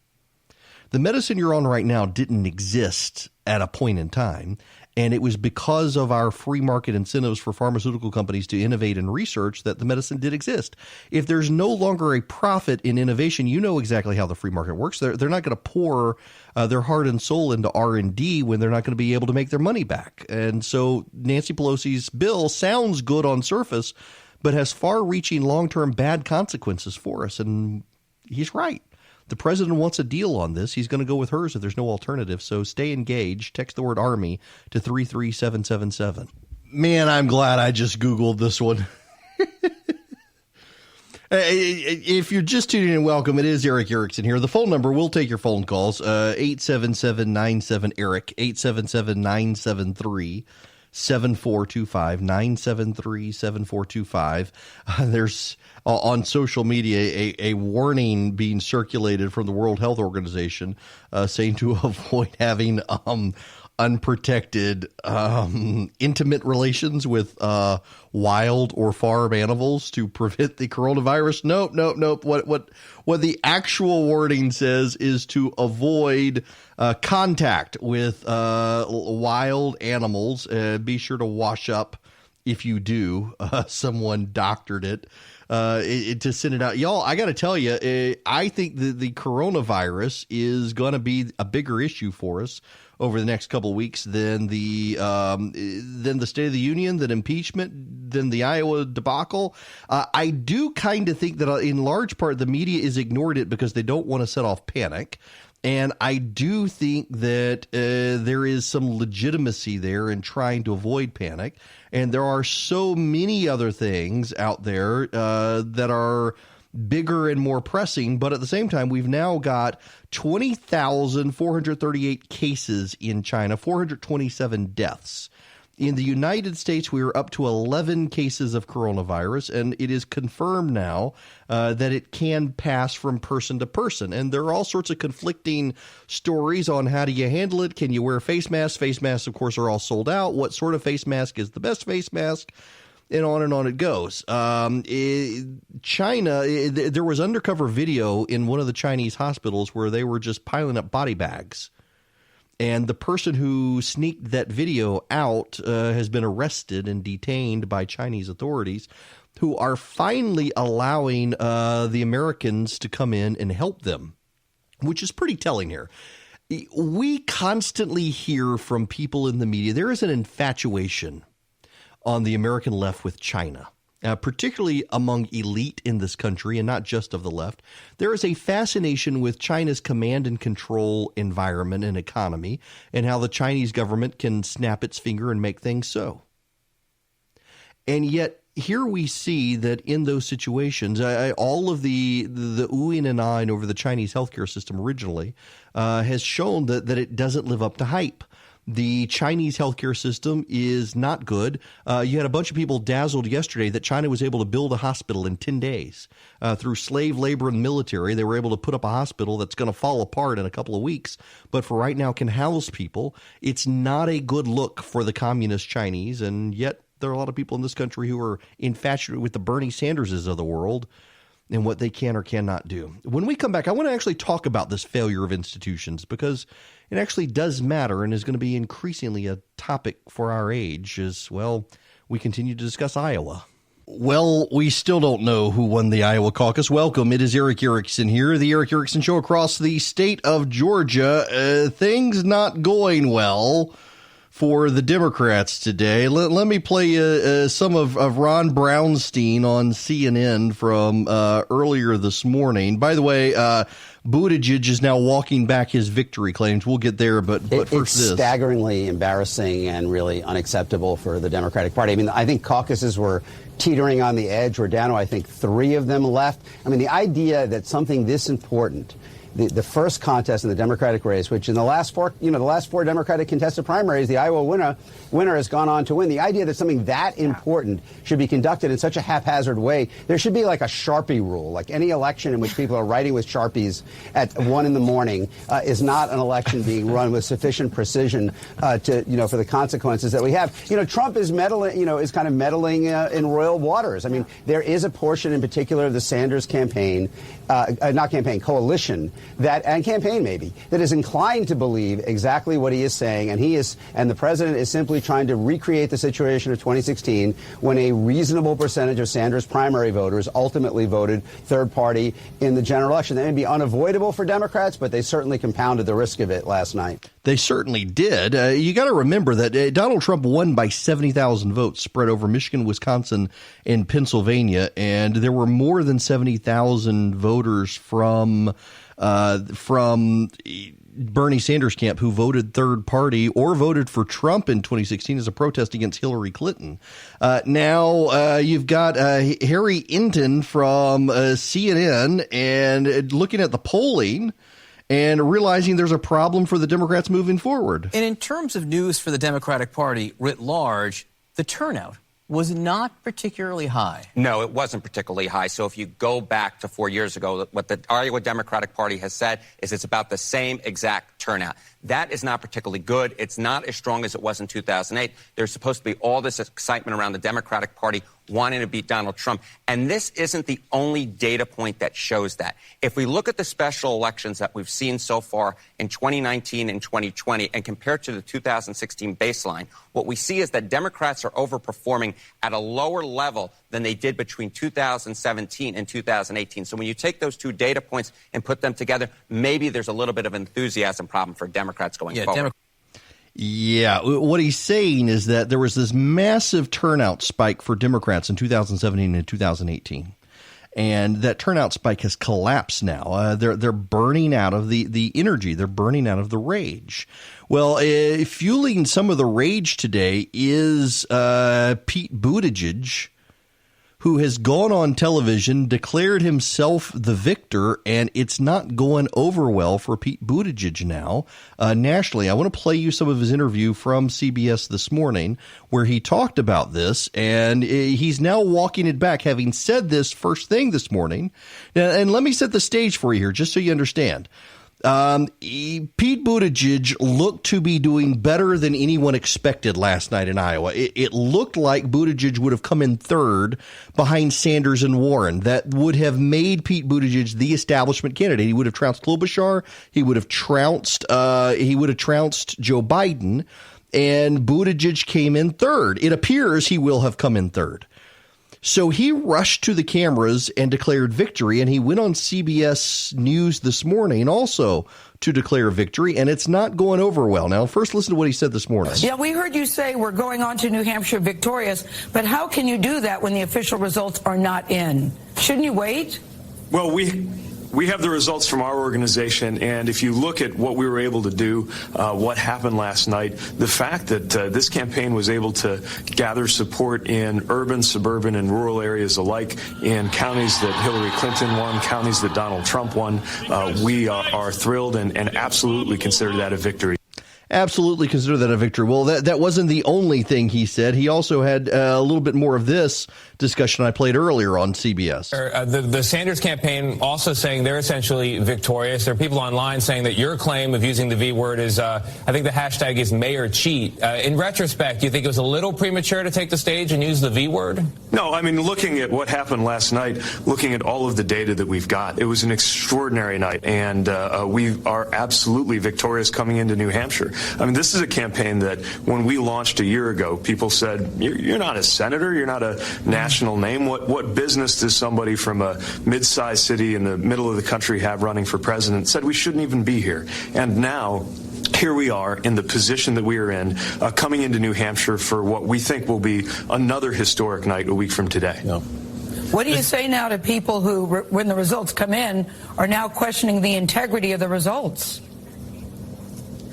The medicine you're on right now didn't exist at a point in time. And it was because of our free market incentives for pharmaceutical companies to innovate and research that the medicine did exist. If there's no longer a profit in innovation, you know exactly how the free market works. They're not going to pour their heart and soul into R&D when they're not going to be able to make their money back. And so Nancy Pelosi's bill sounds good on surface, but has far-reaching long-term bad consequences for us. And he's right. The president wants a deal on this. He's going to go with hers if there's no alternative. So stay engaged. Text the word Army to 33777. Man, I'm glad I just Googled this one. If you're just tuning in, welcome. It is Eric Erickson here. The phone number, we'll take your phone calls, 877-97-ERIC, 877-973-7425, 973-7425. There's on social media a warning being circulated from the World Health Organization saying to avoid having unprotected intimate relations with wild or farm animals to prevent the coronavirus. Nope. What the actual wording says is to avoid contact with wild animals. Be sure to wash up if you do. Someone doctored it to send it out. Y'all, I got to tell you, I think the coronavirus is going to be a bigger issue for us over the next couple of weeks than the State of the Union, than impeachment, than the Iowa debacle. I do kind of think that in large part the media is ignored it because they don't want to set off panic. And I do think that there is some legitimacy there in trying to avoid panic. And there are so many other things out there that are bigger and more pressing. But at the same time, we've now got 20,438 cases in China, 427 deaths. In the United States, we are up to 11 cases of coronavirus, and it is confirmed now that it can pass from person to person. And there are all sorts of conflicting stories on how do you handle it. Can you wear face masks? Face masks, of course, are all sold out. What sort of face mask is the best face mask? And on it goes. China, there was undercover video in one of the Chinese hospitals where they were just piling up body bags. And the person who sneaked that video out has been arrested and detained by Chinese authorities, who are finally allowing the Americans to come in and help them, which is pretty telling here. We constantly hear from people in the media, there is an infatuation on the American left with China. Particularly among elite in this country, and not just of the left, there is a fascination with China's command and control environment and economy, and how the Chinese government can snap its finger and make things so. And yet, here we see that in those situations, all of the oohing and ahhing over the Chinese healthcare system originally has shown that it doesn't live up to hype. The Chinese healthcare system is not good. You had a bunch of people dazzled yesterday that China was able to build a hospital in 10 days. Through slave labor and military, they were able to put up a hospital that's going to fall apart in a couple of weeks, but for right now can house people. It's not a good look for the communist Chinese, and yet there are a lot of people in this country who are infatuated with the Bernie Sanderses of the world and what they can or cannot do. When we come back, I want to actually talk about this failure of institutions, because it actually does matter and is going to be increasingly a topic for our age as, well, we continue to discuss Iowa. Well, we still don't know who won the Iowa caucus. Welcome. It is Eric Erickson here, the Eric Erickson Show across the state of Georgia. Things not going well for the Democrats today. Let me play some of Ron Brownstein on CNN from earlier this morning. By the way, Buttigieg is now walking back his victory claims. We'll get there, but first it's this. Staggeringly embarrassing and really unacceptable for the Democratic Party. I mean, I think caucuses were teetering on the edge. We're down to, I think, 3 of them left. I mean, the idea that something this important, the first contest in the Democratic race, which in the last 4 Democratic contested primaries, the Iowa winner has gone on to win. The idea that something that important should be conducted in such a haphazard way, there should be like a Sharpie rule, like any election in which people are writing with Sharpies at 1 in the morning is not an election being run with sufficient precision to, for the consequences that we have. Trump is meddling, is kind of meddling in royal waters. I mean, there is a portion in particular of the Sanders campaign, coalition, and campaign maybe, that is inclined to believe exactly what he is saying, and the president is simply trying to recreate the situation of 2016 when a reasonable percentage of Sanders primary voters ultimately voted third party in the general election. That may be unavoidable for Democrats, but they certainly compounded the risk of it last night. They certainly did. You got to remember that Donald Trump won by 70,000 votes spread over Michigan, Wisconsin, and Pennsylvania, and there were more than 70,000 voters from Bernie Sanders camp who voted third party or voted for Trump in 2016 as a protest against Hillary Clinton. Now you've got Harry Inton from CNN and looking at the polling and realizing there's a problem for the Democrats moving forward. And in terms of news for the Democratic Party writ large, the turnout was not particularly high. No, it wasn't particularly high. So if you go back to 4 years ago, what the Iowa Democratic Party has said is it's about the same exact turnout. That is not particularly good. It's not as strong as it was in 2008. There's supposed to be all this excitement around the Democratic Party wanting to beat Donald Trump. And this isn't the only data point that shows that. If we look at the special elections that we've seen so far in 2019 and 2020 and compare it to the 2016 baseline, what we see is that Democrats are overperforming at a lower level than they did between 2017 and 2018. So when you take those two data points and put them together, maybe there's a little bit of enthusiasm problem for Democrats going forward. Yeah, what he's saying is that there was this massive turnout spike for Democrats in 2017 and 2018. And that turnout spike has collapsed now. They're burning out of the energy. They're burning out of the rage. Well, fueling some of the rage today is Pete Buttigieg, who has gone on television, declared himself the victor, and it's not going over well for Pete Buttigieg now nationally. I want to play you some of his interview from CBS this morning where he talked about this, and he's now walking it back, having said this first thing this morning. And let me set the stage for you here, just so you understand. Pete Buttigieg looked to be doing better than anyone expected last night in Iowa. It looked like Buttigieg would have come in third behind Sanders and Warren. That would have made Pete Buttigieg the establishment candidate. He would have trounced Klobuchar. He would have trounced Joe Biden, and Buttigieg came in third. It appears he will have come in third. So he rushed to the cameras and declared victory, and he went on CBS News this morning also to declare victory, and it's not going over well. Now, first, listen to what he said this morning. Yeah, we heard you say we're going on to New Hampshire victorious, but how can you do that when the official results are not in? Shouldn't you wait? Well, we have the results from our organization, and if you look at what we were able to do, what happened last night, the fact that this campaign was able to gather support in urban, suburban, and rural areas alike, in counties that Hillary Clinton won, counties that Donald Trump won, we are thrilled and absolutely consider that a victory. Absolutely consider that a victory. Well, that wasn't the only thing he said. He also had a little bit more of this discussion I played earlier on CBS. The Sanders campaign also saying they're essentially victorious. There are people online saying that your claim of using the V word is, I think the hashtag is mayor cheat. In retrospect, do you think it was a little premature to take the stage and use the V word? No, I mean, looking at what happened last night, looking at all of the data that we've got, it was an extraordinary night, and we are absolutely victorious coming into New Hampshire. I mean, this is a campaign that when we launched a year ago, people said, you're not a senator, you're not a national name. What business does somebody from a mid-sized city in the middle of the country have running for president? Said we shouldn't even be here. And now, here we are in the position that we are in, coming into New Hampshire for what we think will be another historic night a week from today. No. What do you say now to people who, when the results come in, are now questioning the integrity of the results?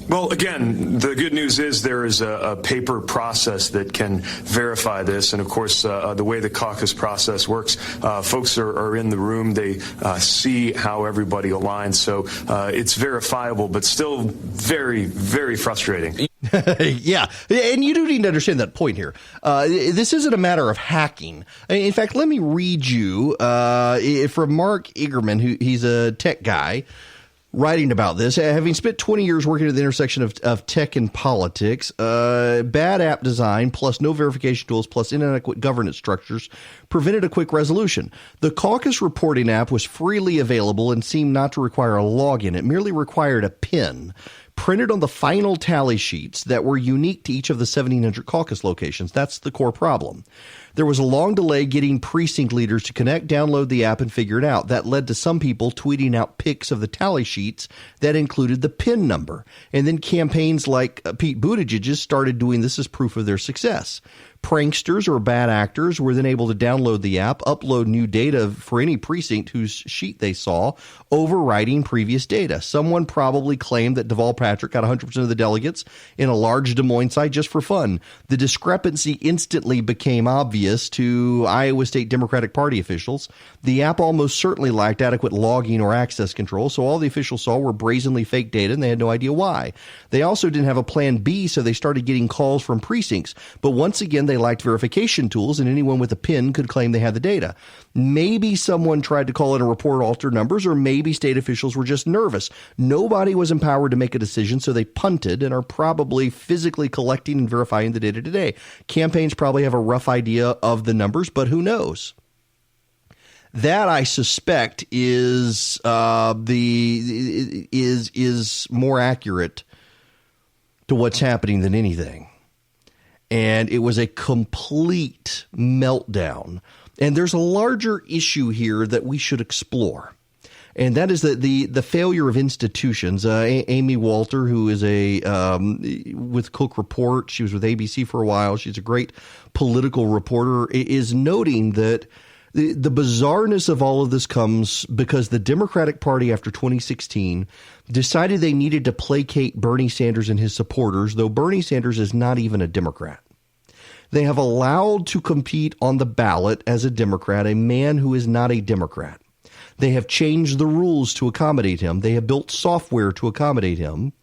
Well, again, the good news is there is a paper process that can verify this. And, of course, the way the caucus process works, folks are in the room. They see how everybody aligns. So it's verifiable, but still very, very frustrating. Yeah, and you do need to understand that point here. This isn't a matter of hacking. In fact, let me read you from Mark Igerman, he's a tech guy, writing about this. Having spent 20 years working at the intersection of tech and politics, bad app design plus no verification tools plus inadequate governance structures prevented a quick resolution. The caucus reporting app was freely available and seemed not to require a login. It merely required a PIN printed on the final tally sheets that were unique to each of the 1,700 caucus locations. That's the core problem. There was a long delay getting precinct leaders to connect, download the app, and figure it out. That led to some people tweeting out pics of the tally sheets that included the PIN number. And then campaigns like Pete Buttigieg's started doing this as proof of their success. Pranksters or bad actors were then able to download the app, upload new data for any precinct whose sheet they saw, overriding previous data. Someone probably claimed that Deval Patrick got 100% of the delegates in a large Des Moines site just for fun. The discrepancy instantly became obvious to Iowa State Democratic Party officials. The app almost certainly lacked adequate logging or access control, so all the officials saw were brazenly fake data, and they had no idea why. They also didn't have a plan B, so they started getting calls from precincts. But once again, they lacked verification tools, and anyone with a PIN could claim they had the data. Maybe someone tried to call in a report altered numbers, or maybe state officials were just nervous. Nobody was empowered to make a decision, so they punted and are probably physically collecting and verifying the data today. Campaigns probably have a rough idea of the numbers, but who knows? That, I suspect, is more accurate to what's happening than anything. And it was a complete meltdown. And there's a larger issue here that we should explore. And that is the failure of institutions. Amy Walter, who is with Cook Report, she was with ABC for a while. She's a great political reporter, is noting that the bizarreness of all of this comes because the Democratic Party after 2016 decided they needed to placate Bernie Sanders and his supporters, though Bernie Sanders is not even a Democrat. They have allowed to compete on the ballot as a Democrat a man who is not a Democrat. They have changed the rules to accommodate him. They have built software to accommodate him.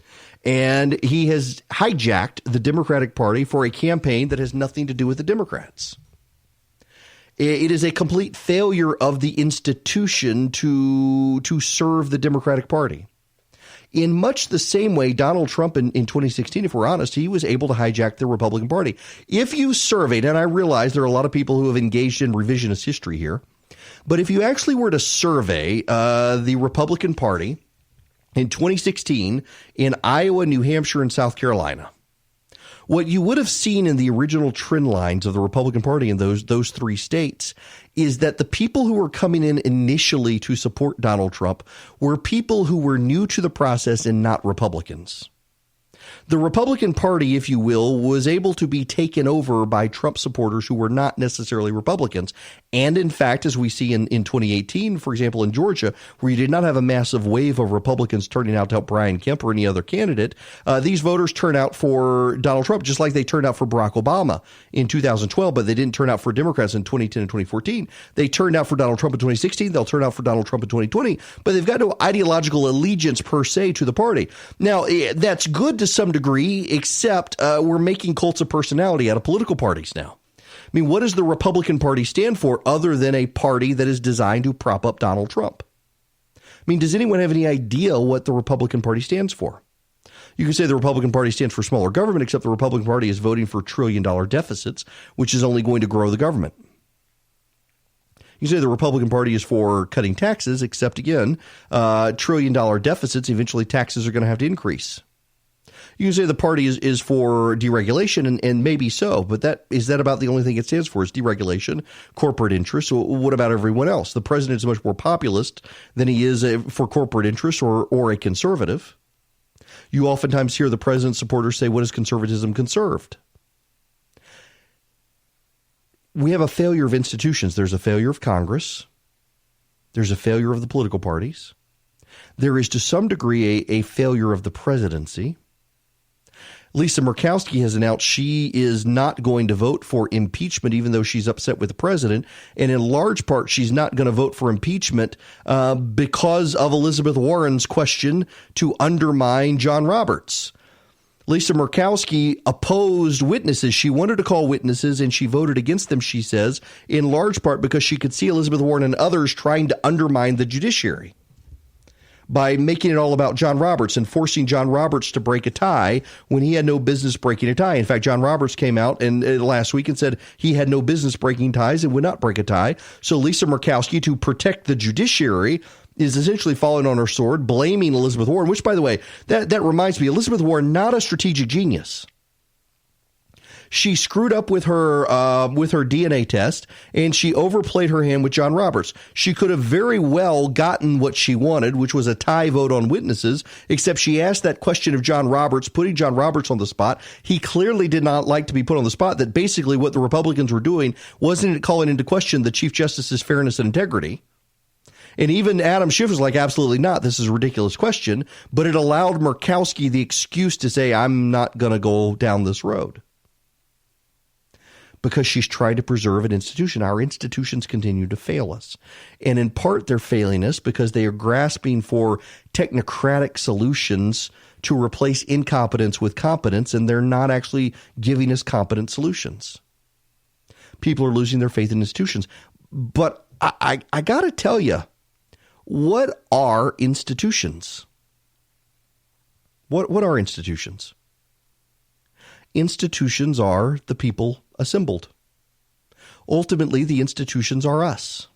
And he has hijacked the Democratic Party for a campaign that has nothing to do with the Democrats. It is a complete failure of the institution to serve the Democratic Party. In much the same way, Donald Trump in 2016, if we're honest, he was able to hijack the Republican Party. If you surveyed, and I realize there are a lot of people who have engaged in revisionist history here, but if you actually were to survey the Republican Party in 2016 in Iowa, New Hampshire, and South Carolina, What you would have seen in the original trend lines of the Republican Party in those three states is that the people who were coming in initially to support Donald Trump were people who were new to the process and not Republicans. The Republican Party, if you will, was able to be taken over by Trump supporters who were not necessarily Republicans. And in fact, as we see in 2018, for example, in Georgia, where you did not have a massive wave of Republicans turning out to help Brian Kemp or any other candidate, these voters turned out for Donald Trump, just like they turned out for Barack Obama in 2012, but they didn't turn out for Democrats in 2010 and 2014. They turned out for Donald Trump in 2016. They'll turn out for Donald Trump in 2020, but they've got no ideological allegiance per se to the party. Now, that's good to some degree, except we're making cults of personality out of political parties now. I mean, what does the Republican Party stand for other than a party that is designed to prop up Donald Trump? I mean, does anyone have any idea what the Republican Party stands for? You can say the Republican Party stands for smaller government, except the Republican Party is voting for trillion-dollar deficits, which is only going to grow the government. You say the Republican Party is for cutting taxes, except, again, trillion-dollar deficits, eventually taxes are going to have to increase. You can say the party is for deregulation, and maybe so, but is that about the only thing it stands for is deregulation, corporate interests? So what about everyone else? The president is much more populist than he is for corporate interests or a conservative. You oftentimes hear the president's supporters say, what is conservatism conserved? We have a failure of institutions. There's a failure of Congress. There's a failure of the political parties. There is, to some degree, a failure of the presidency. Lisa Murkowski has announced she is not going to vote for impeachment, even though she's upset with the president. And in large part, she's not going to vote for impeachment because of Elizabeth Warren's question to undermine John Roberts. Lisa Murkowski opposed witnesses. She wanted to call witnesses, and she voted against them, she says, in large part because she could see Elizabeth Warren and others trying to undermine the judiciary by making it all about John Roberts and forcing John Roberts to break a tie when he had no business breaking a tie. In fact, John Roberts came out last week and said he had no business breaking ties and would not break a tie. So Lisa Murkowski, to protect the judiciary, is essentially falling on her sword, blaming Elizabeth Warren, which, by the way, that reminds me, Elizabeth Warren, not a strategic genius. She screwed up with her DNA test, and she overplayed her hand with John Roberts. She could have very well gotten what she wanted, which was a tie vote on witnesses, except she asked that question of John Roberts, putting John Roberts on the spot. He clearly did not like to be put on the spot, that basically what the Republicans were doing wasn't calling into question the Chief Justice's fairness and integrity. And even Adam Schiff was like, absolutely not. This is a ridiculous question. But it allowed Murkowski the excuse to say, I'm not going to go down this road. Because she's trying to preserve an institution. Our institutions continue to fail us. And in part, they're failing us because they are grasping for technocratic solutions to replace incompetence with competence, and they're not actually giving us competent solutions. People are losing their faith in institutions. But I got to tell you, what are institutions? What are institutions? Institutions are the people assembled. Ultimately, the institutions are us.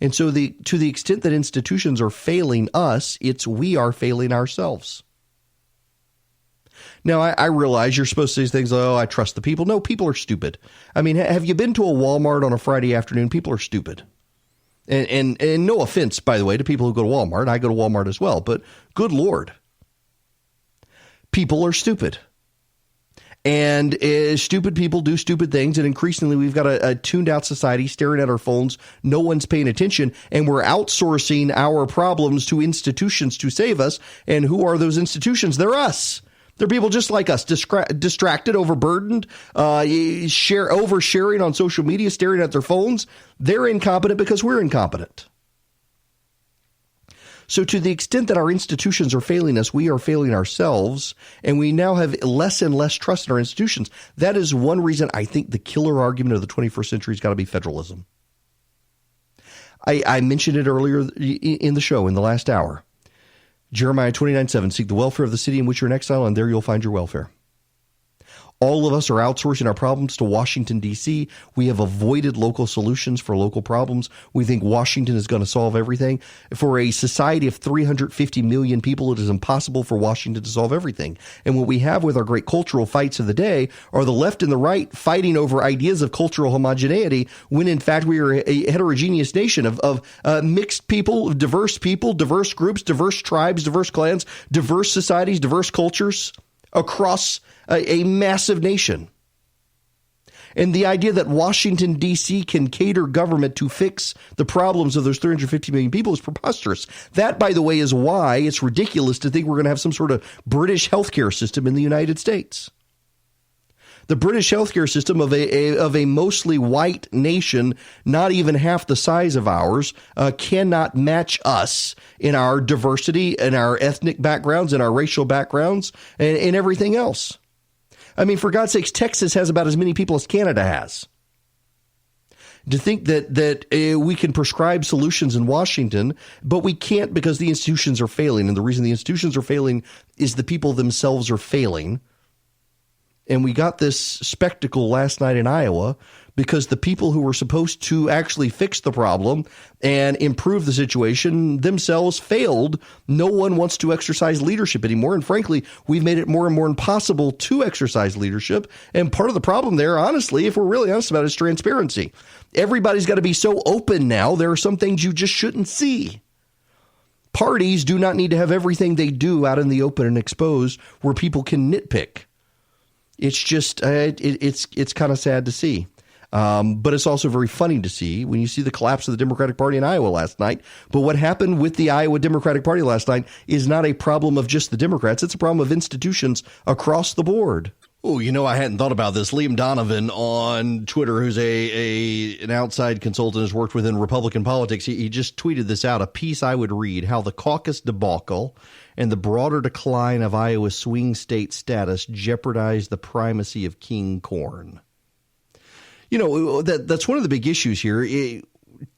And so to the extent that institutions are failing us, it's we are failing ourselves. Now, I realize you're supposed to say things like, oh, I trust the people. No, people are stupid. I mean, have you been to a Walmart on a Friday afternoon? People are stupid. And no offense, by the way, to people who go to Walmart. I go to Walmart as well. But good Lord, people are stupid. And stupid people do stupid things. And increasingly, we've got a tuned out society staring at our phones. No one's paying attention. And we're outsourcing our problems to institutions to save us. And who are those institutions? They're us. They're people just like us, distracted, overburdened, oversharing on social media, staring at their phones. They're incompetent because we're incompetent. So to the extent that our institutions are failing us, we are failing ourselves, and we now have less and less trust in our institutions. That is one reason I think the killer argument of the 21st century has got to be federalism. I mentioned it earlier in the show, in the last hour. Jeremiah 29:7, seek the welfare of the city in which you're in exile, and there you'll find your welfare. All of us are outsourcing our problems to Washington, D.C. We have avoided local solutions for local problems. We think Washington is going to solve everything. For a society of 350 million people, it is impossible for Washington to solve everything. And what we have with our great cultural fights of the day are the left and the right fighting over ideas of cultural homogeneity, when in fact we are a heterogeneous nation of mixed people, diverse groups, diverse tribes, diverse clans, diverse societies, diverse cultures across a massive nation. And the idea that Washington, D.C. can cater government to fix the problems of those 350 million people is preposterous. That, by the way, is why it's ridiculous to think we're going to have some sort of British healthcare system in the United States. The British healthcare system of a mostly white nation, not even half the size of ours, cannot match us in our diversity, in our ethnic backgrounds, in our racial backgrounds, and everything else. I mean, for God's sakes, Texas has about as many people as Canada has. To think that we can prescribe solutions in Washington, but we can't because the institutions are failing. And the reason the institutions are failing is the people themselves are failing. And we got this spectacle last night in Iowa because the people who were supposed to actually fix the problem and improve the situation themselves failed. No one wants to exercise leadership anymore. And frankly, we've made it more and more impossible to exercise leadership. And part of the problem there, honestly, if we're really honest about it, is transparency. Everybody's got to be so open now. There are some things you just shouldn't see. Parties do not need to have everything they do out in the open and exposed where people can nitpick. It's just it's kind of sad to see. But it's also very funny to see when you see the collapse of the Democratic Party in Iowa last night. But what happened with the Iowa Democratic Party last night is not a problem of just the Democrats. It's a problem of institutions across the board. Oh, I hadn't thought about this. Liam Donovan on Twitter, who's an outside consultant, has worked within Republican politics. He just tweeted this out, a piece I would read, how the caucus debacle and the broader decline of Iowa's swing state status jeopardized the primacy of King Corn. That's one of the big issues here.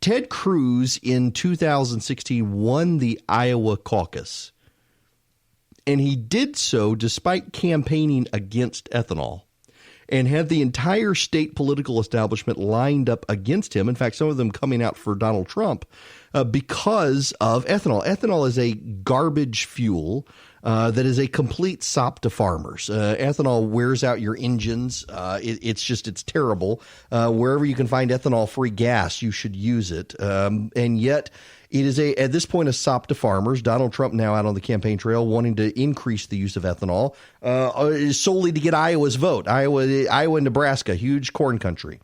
Ted Cruz in 2016 won the Iowa caucus. And he did so despite campaigning against ethanol and had the entire state political establishment lined up against him. In fact, some of them coming out for Donald Trump because of ethanol. Ethanol is a garbage fuel that is a complete sop to farmers. Ethanol wears out your engines. It's terrible. Wherever you can find ethanol-free gas, you should use it. And yet it is at this point a sop to farmers. Donald Trump now out on the campaign trail wanting to increase the use of ethanol solely to get Iowa's vote. Iowa and Nebraska, huge corn country.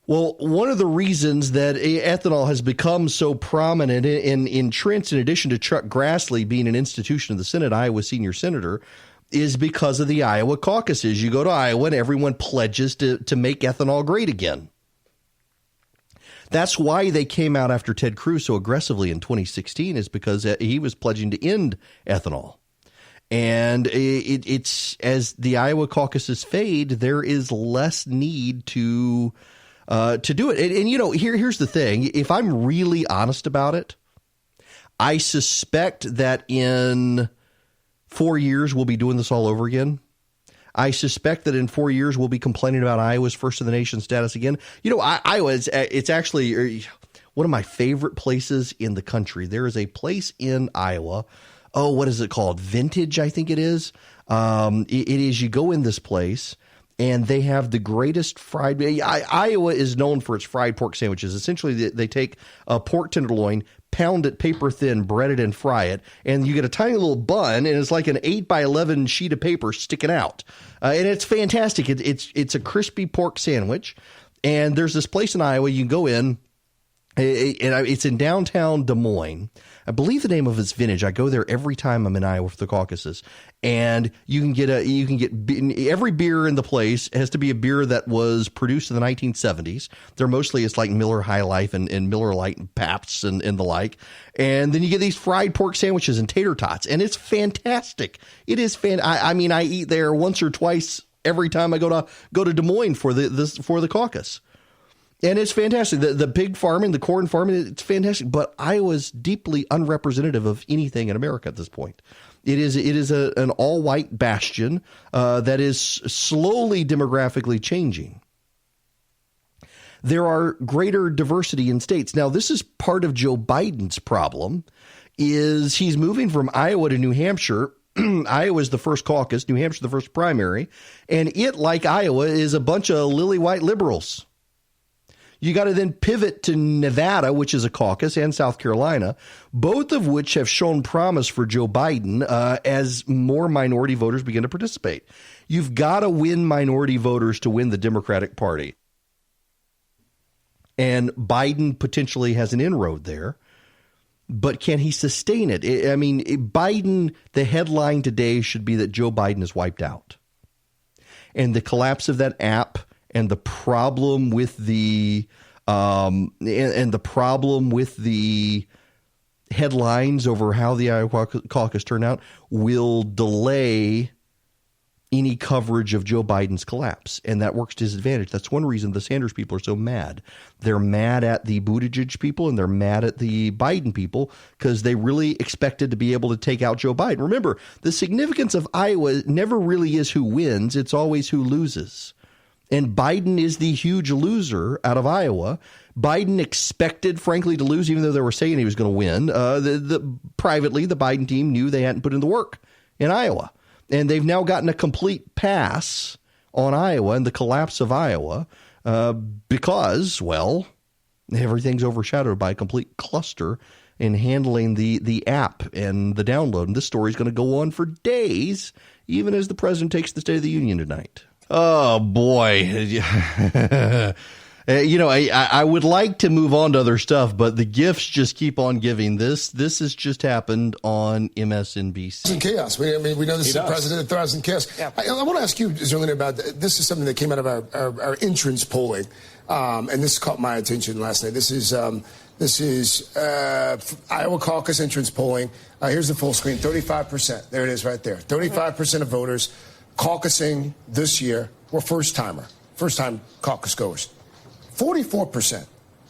Well, one of the reasons that ethanol has become so prominent and entrenched, in addition to Chuck Grassley being an institution of the Senate, Iowa senior senator, is because of the Iowa caucuses. You go to Iowa and everyone pledges to make ethanol great again. That's why they came out after Ted Cruz so aggressively in 2016, is because he was pledging to end ethanol. And it's as the Iowa caucuses fade, there is less need to do it. And here's the thing. If I'm really honest about it, I suspect that in 4 years we'll be doing this all over again. I suspect that in 4 years we'll be complaining about Iowa's first in the nation status again. Iowa, it's actually one of my favorite places in the country. There is a place in Iowa. Oh, what is it called? Vintage, I think it is. It is. You go in this place, and they have the greatest fried. Iowa is known for its fried pork sandwiches. Essentially, they take a pork tenderloin, pound it paper thin, bread it, and fry it, and you get a tiny little bun, and it's like an 8x11 sheet of paper sticking out, and it's fantastic. It's a crispy pork sandwich, and there's this place in Iowa you can go in. And it's in downtown Des Moines. I believe the name of it's Vintage. I go there every time I'm in Iowa for the caucuses, and you can get every beer in the place has to be a beer that was produced in the 1970s. It's like Miller High Life and Miller Lite and Pabst and the like. And then you get these fried pork sandwiches and tater tots, and it's fantastic. It is I eat there once or twice every time I go to Des Moines for the caucus. And it's fantastic. The pig farming, the corn farming, it's fantastic. But Iowa's deeply unrepresentative of anything in America at this point. It is an all-white bastion that is slowly demographically changing. There are greater diversity in states. Now, this is part of Joe Biden's problem, is he's moving from Iowa to New Hampshire. Iowa is the first caucus, New Hampshire the first primary, and it, like Iowa, is a bunch of lily-white liberals. You got to then pivot to Nevada, which is a caucus, and South Carolina, both of which have shown promise for Joe Biden as more minority voters begin to participate. You've got to win minority voters to win the Democratic Party. And Biden potentially has an inroad there. But can he sustain it? I mean, Biden, the headline today should be that Joe Biden is wiped out. And the collapse of that app and the problem with the the problem with the headlines over how the Iowa caucus turned out will delay any coverage of Joe Biden's collapse, and that works to his advantage. That's one reason the Sanders people are so mad. They're mad at the Buttigieg people, and they're mad at the Biden people because they really expected to be able to take out Joe Biden. Remember, the significance of Iowa never really is who wins. It's always who loses. And Biden is the huge loser out of Iowa. Biden expected, frankly, to lose, even though they were saying he was going to win. Privately, the Biden team knew they hadn't put in the work in Iowa. And they've now gotten a complete pass on Iowa and the collapse of Iowa because, well, everything's overshadowed by a complete cluster in handling the app and the download. And this story is going to go on for days, even as the president takes the State of the Union tonight. Oh, boy. I would like to move on to other stuff, but the gifts just keep on giving. This has just happened on MSNBC. In chaos. We know this is a president that thrives in chaos. Yeah. I want to ask you, Zerlina, about this is something that came out of our entrance polling, and this caught my attention last night. This is Iowa caucus entrance polling. Here's the full screen. 35%. There it is right there. 35% of voters caucusing this year were first-time caucus goers. 44%.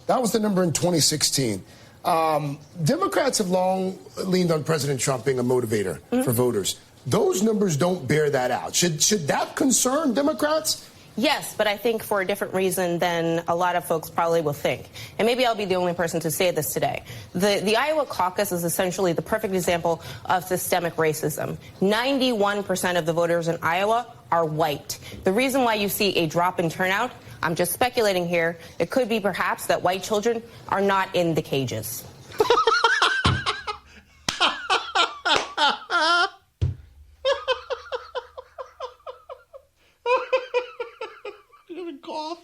That was the number in 2016. Democrats have long leaned on President Trump being a motivator for voters. Those numbers don't bear that out. Should that concern Democrats? Yes, but I think for a different reason than a lot of folks probably will think. And maybe I'll be the only person to say this today. The Iowa caucus is essentially the perfect example of systemic racism. 91% of the voters in Iowa are white. The reason why you see a drop in turnout, I'm just speculating here, it could be perhaps that white children are not in the cages. Cough.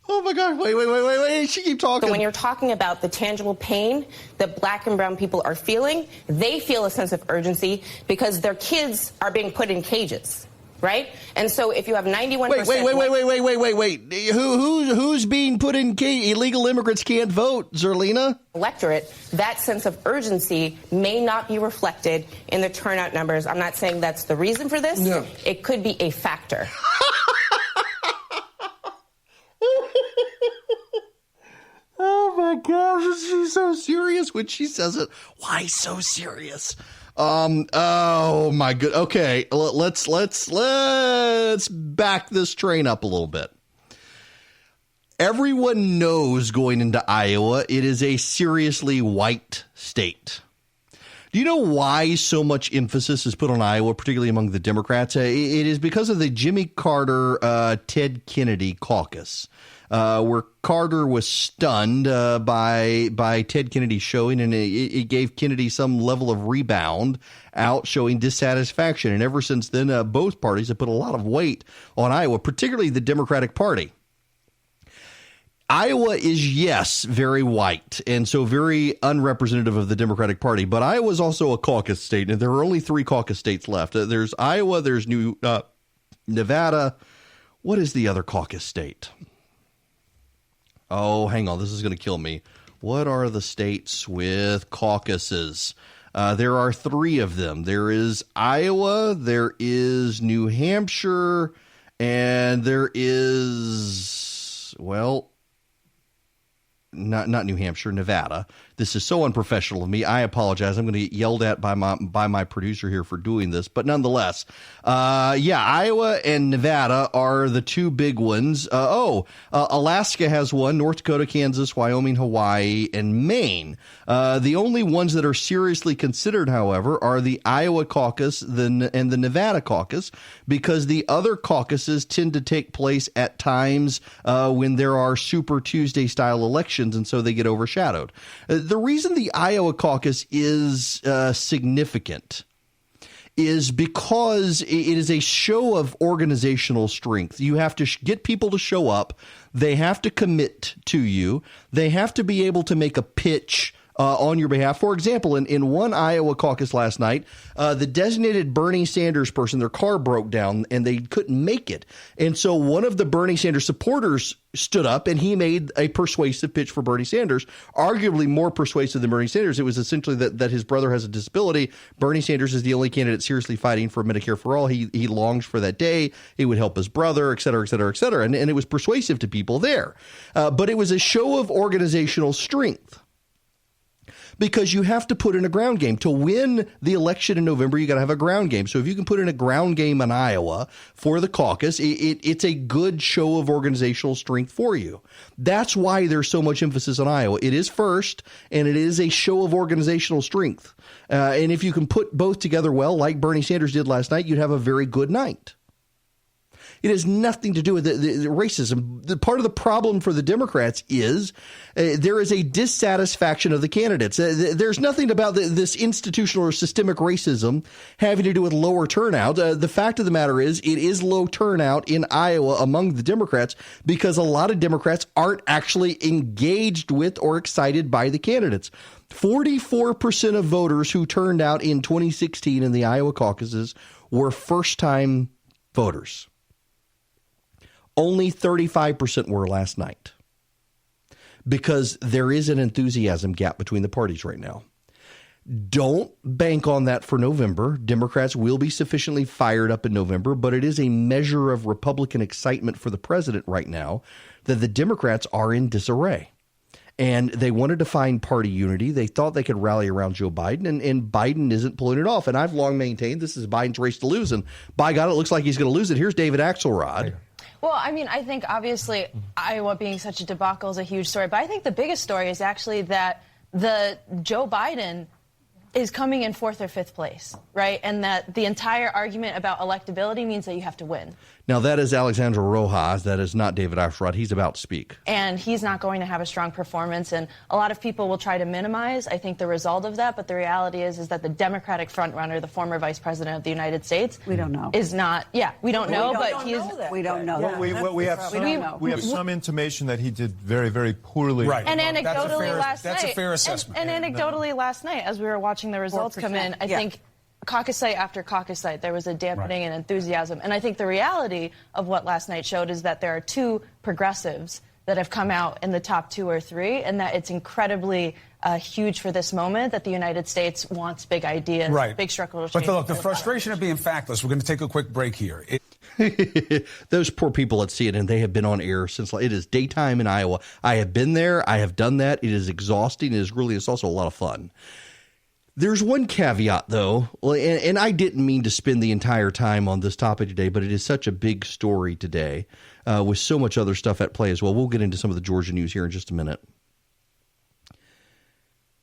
Oh my God, wait, she keep talking. So when you're talking about the tangible pain that black and brown people are feeling, they feel a sense of urgency because their kids are being put in cages, right? And so if you have 91%... Wait. Who's being put in cage? Illegal immigrants can't vote, Zerlina. Electorate, that sense of urgency may not be reflected in the turnout numbers. I'm not saying that's the reason for this. No. It could be a factor. Oh my gosh, she's so serious when she says it. Why so serious? Oh my good. Okay, let's back this train up a little bit. Everyone knows going into Iowa, it is a seriously white state. Do you know why so much emphasis is put on Iowa, particularly among the Democrats? It is because of the Jimmy Carter, Ted Kennedy caucus. Where Carter was stunned by Ted Kennedy's showing, and it gave Kennedy some level of rebound out, showing dissatisfaction. And ever since then, both parties have put a lot of weight on Iowa, particularly the Democratic Party. Iowa is, yes, very white, and so very unrepresentative of the Democratic Party. But Iowa is also a caucus state, and there are only 3 caucus states left. There's Iowa, there's Nevada. What is the other caucus state? Oh, hang on. This is going to kill me. What are the states with caucuses? There are 3 of them. There is Iowa, there is New Hampshire, and there is, well, not New Hampshire, Nevada. This is so unprofessional of me. I apologize. I'm going to get yelled at by my producer here for doing this. But nonetheless, Iowa and Nevada are the two big ones. Alaska has one, North Dakota, Kansas, Wyoming, Hawaii, and Maine. The only ones that are seriously considered, however, are the Iowa caucus and the Nevada caucus, because the other caucuses tend to take place at times when there are Super Tuesday style elections, and so they get overshadowed. The reason the Iowa caucus is significant is because it is a show of organizational strength. You have to get people to show up. They have to commit to you. They have to be able to make a pitch on your behalf. For example, in one Iowa caucus last night, the designated Bernie Sanders person, their car broke down and they couldn't make it. And so one of the Bernie Sanders supporters stood up and he made a persuasive pitch for Bernie Sanders, arguably more persuasive than Bernie Sanders. It was essentially that his brother has a disability. Bernie Sanders is the only candidate seriously fighting for Medicare for all. He longs for that day. It would help his brother, et cetera, et cetera, et cetera. And it was persuasive to people there. But it was a show of organizational strength, because you have to put in a ground game. To win the election in November, you got to have a ground game. So if you can put in a ground game in Iowa for the caucus, it's a good show of organizational strength for you. That's why there's so much emphasis on Iowa. It is first, and it is a show of organizational strength. And if you can put both together well, like Bernie Sanders did last night, you'd have a very good night. It has nothing to do with the racism. Part of the problem for the Democrats is there is a dissatisfaction of the candidates. There's nothing about this institutional or systemic racism having to do with lower turnout. The fact of the matter is it is low turnout in Iowa among the Democrats because a lot of Democrats aren't actually engaged with or excited by the candidates. 44% of voters who turned out in 2016 in the Iowa caucuses were first-time voters. Only 35% were last night, because there is an enthusiasm gap between the parties right now. Don't bank on that for November. Democrats will be sufficiently fired up in November, but it is a measure of Republican excitement for the president right now that the Democrats are in disarray. And they wanted to find party unity. They thought they could rally around Joe Biden, and Biden isn't pulling it off. And I've long maintained this is Biden's race to lose. And by God, it looks like he's going to lose it. Here's David Axelrod. Well, I mean, I think obviously Iowa being such a debacle is a huge story. But I think the biggest story is actually that the Joe Biden is coming in 4th or 5th place, right? And that the entire argument about electability means that you have to win. Now, that is Alexandra Rojas. That is not David Axelrod. He's about to speak. And he's not going to have a strong performance. And a lot of people will try to minimize, I think, the result of that. But the reality is that the Democratic frontrunner, the former vice president of the United States, we don't know, is not. Yeah, we don't know, but he's. We don't know. Well, we have some intimation that he did very, very poorly. Right. And anecdotally last night. That's a fair assessment. And anecdotally last night, as we were watching the results come in, I think caucus site after caucus site, there was a dampening and enthusiasm. And I think the reality of what last night showed is that there are two progressives that have come out in the top 2 or 3, and that it's incredibly huge for this moment that the United States wants big ideas, big structural change. But look, the frustration of being factless, we're going to take a quick break here. Those poor people at CNN, they have been on air since it is daytime in Iowa. I have been there. I have done that. It is exhausting. It's also a lot of fun. There's one caveat, though, and I didn't mean to spend the entire time on this topic today, but it is such a big story today with so much other stuff at play as well. We'll get into some of the Georgia news here in just a minute.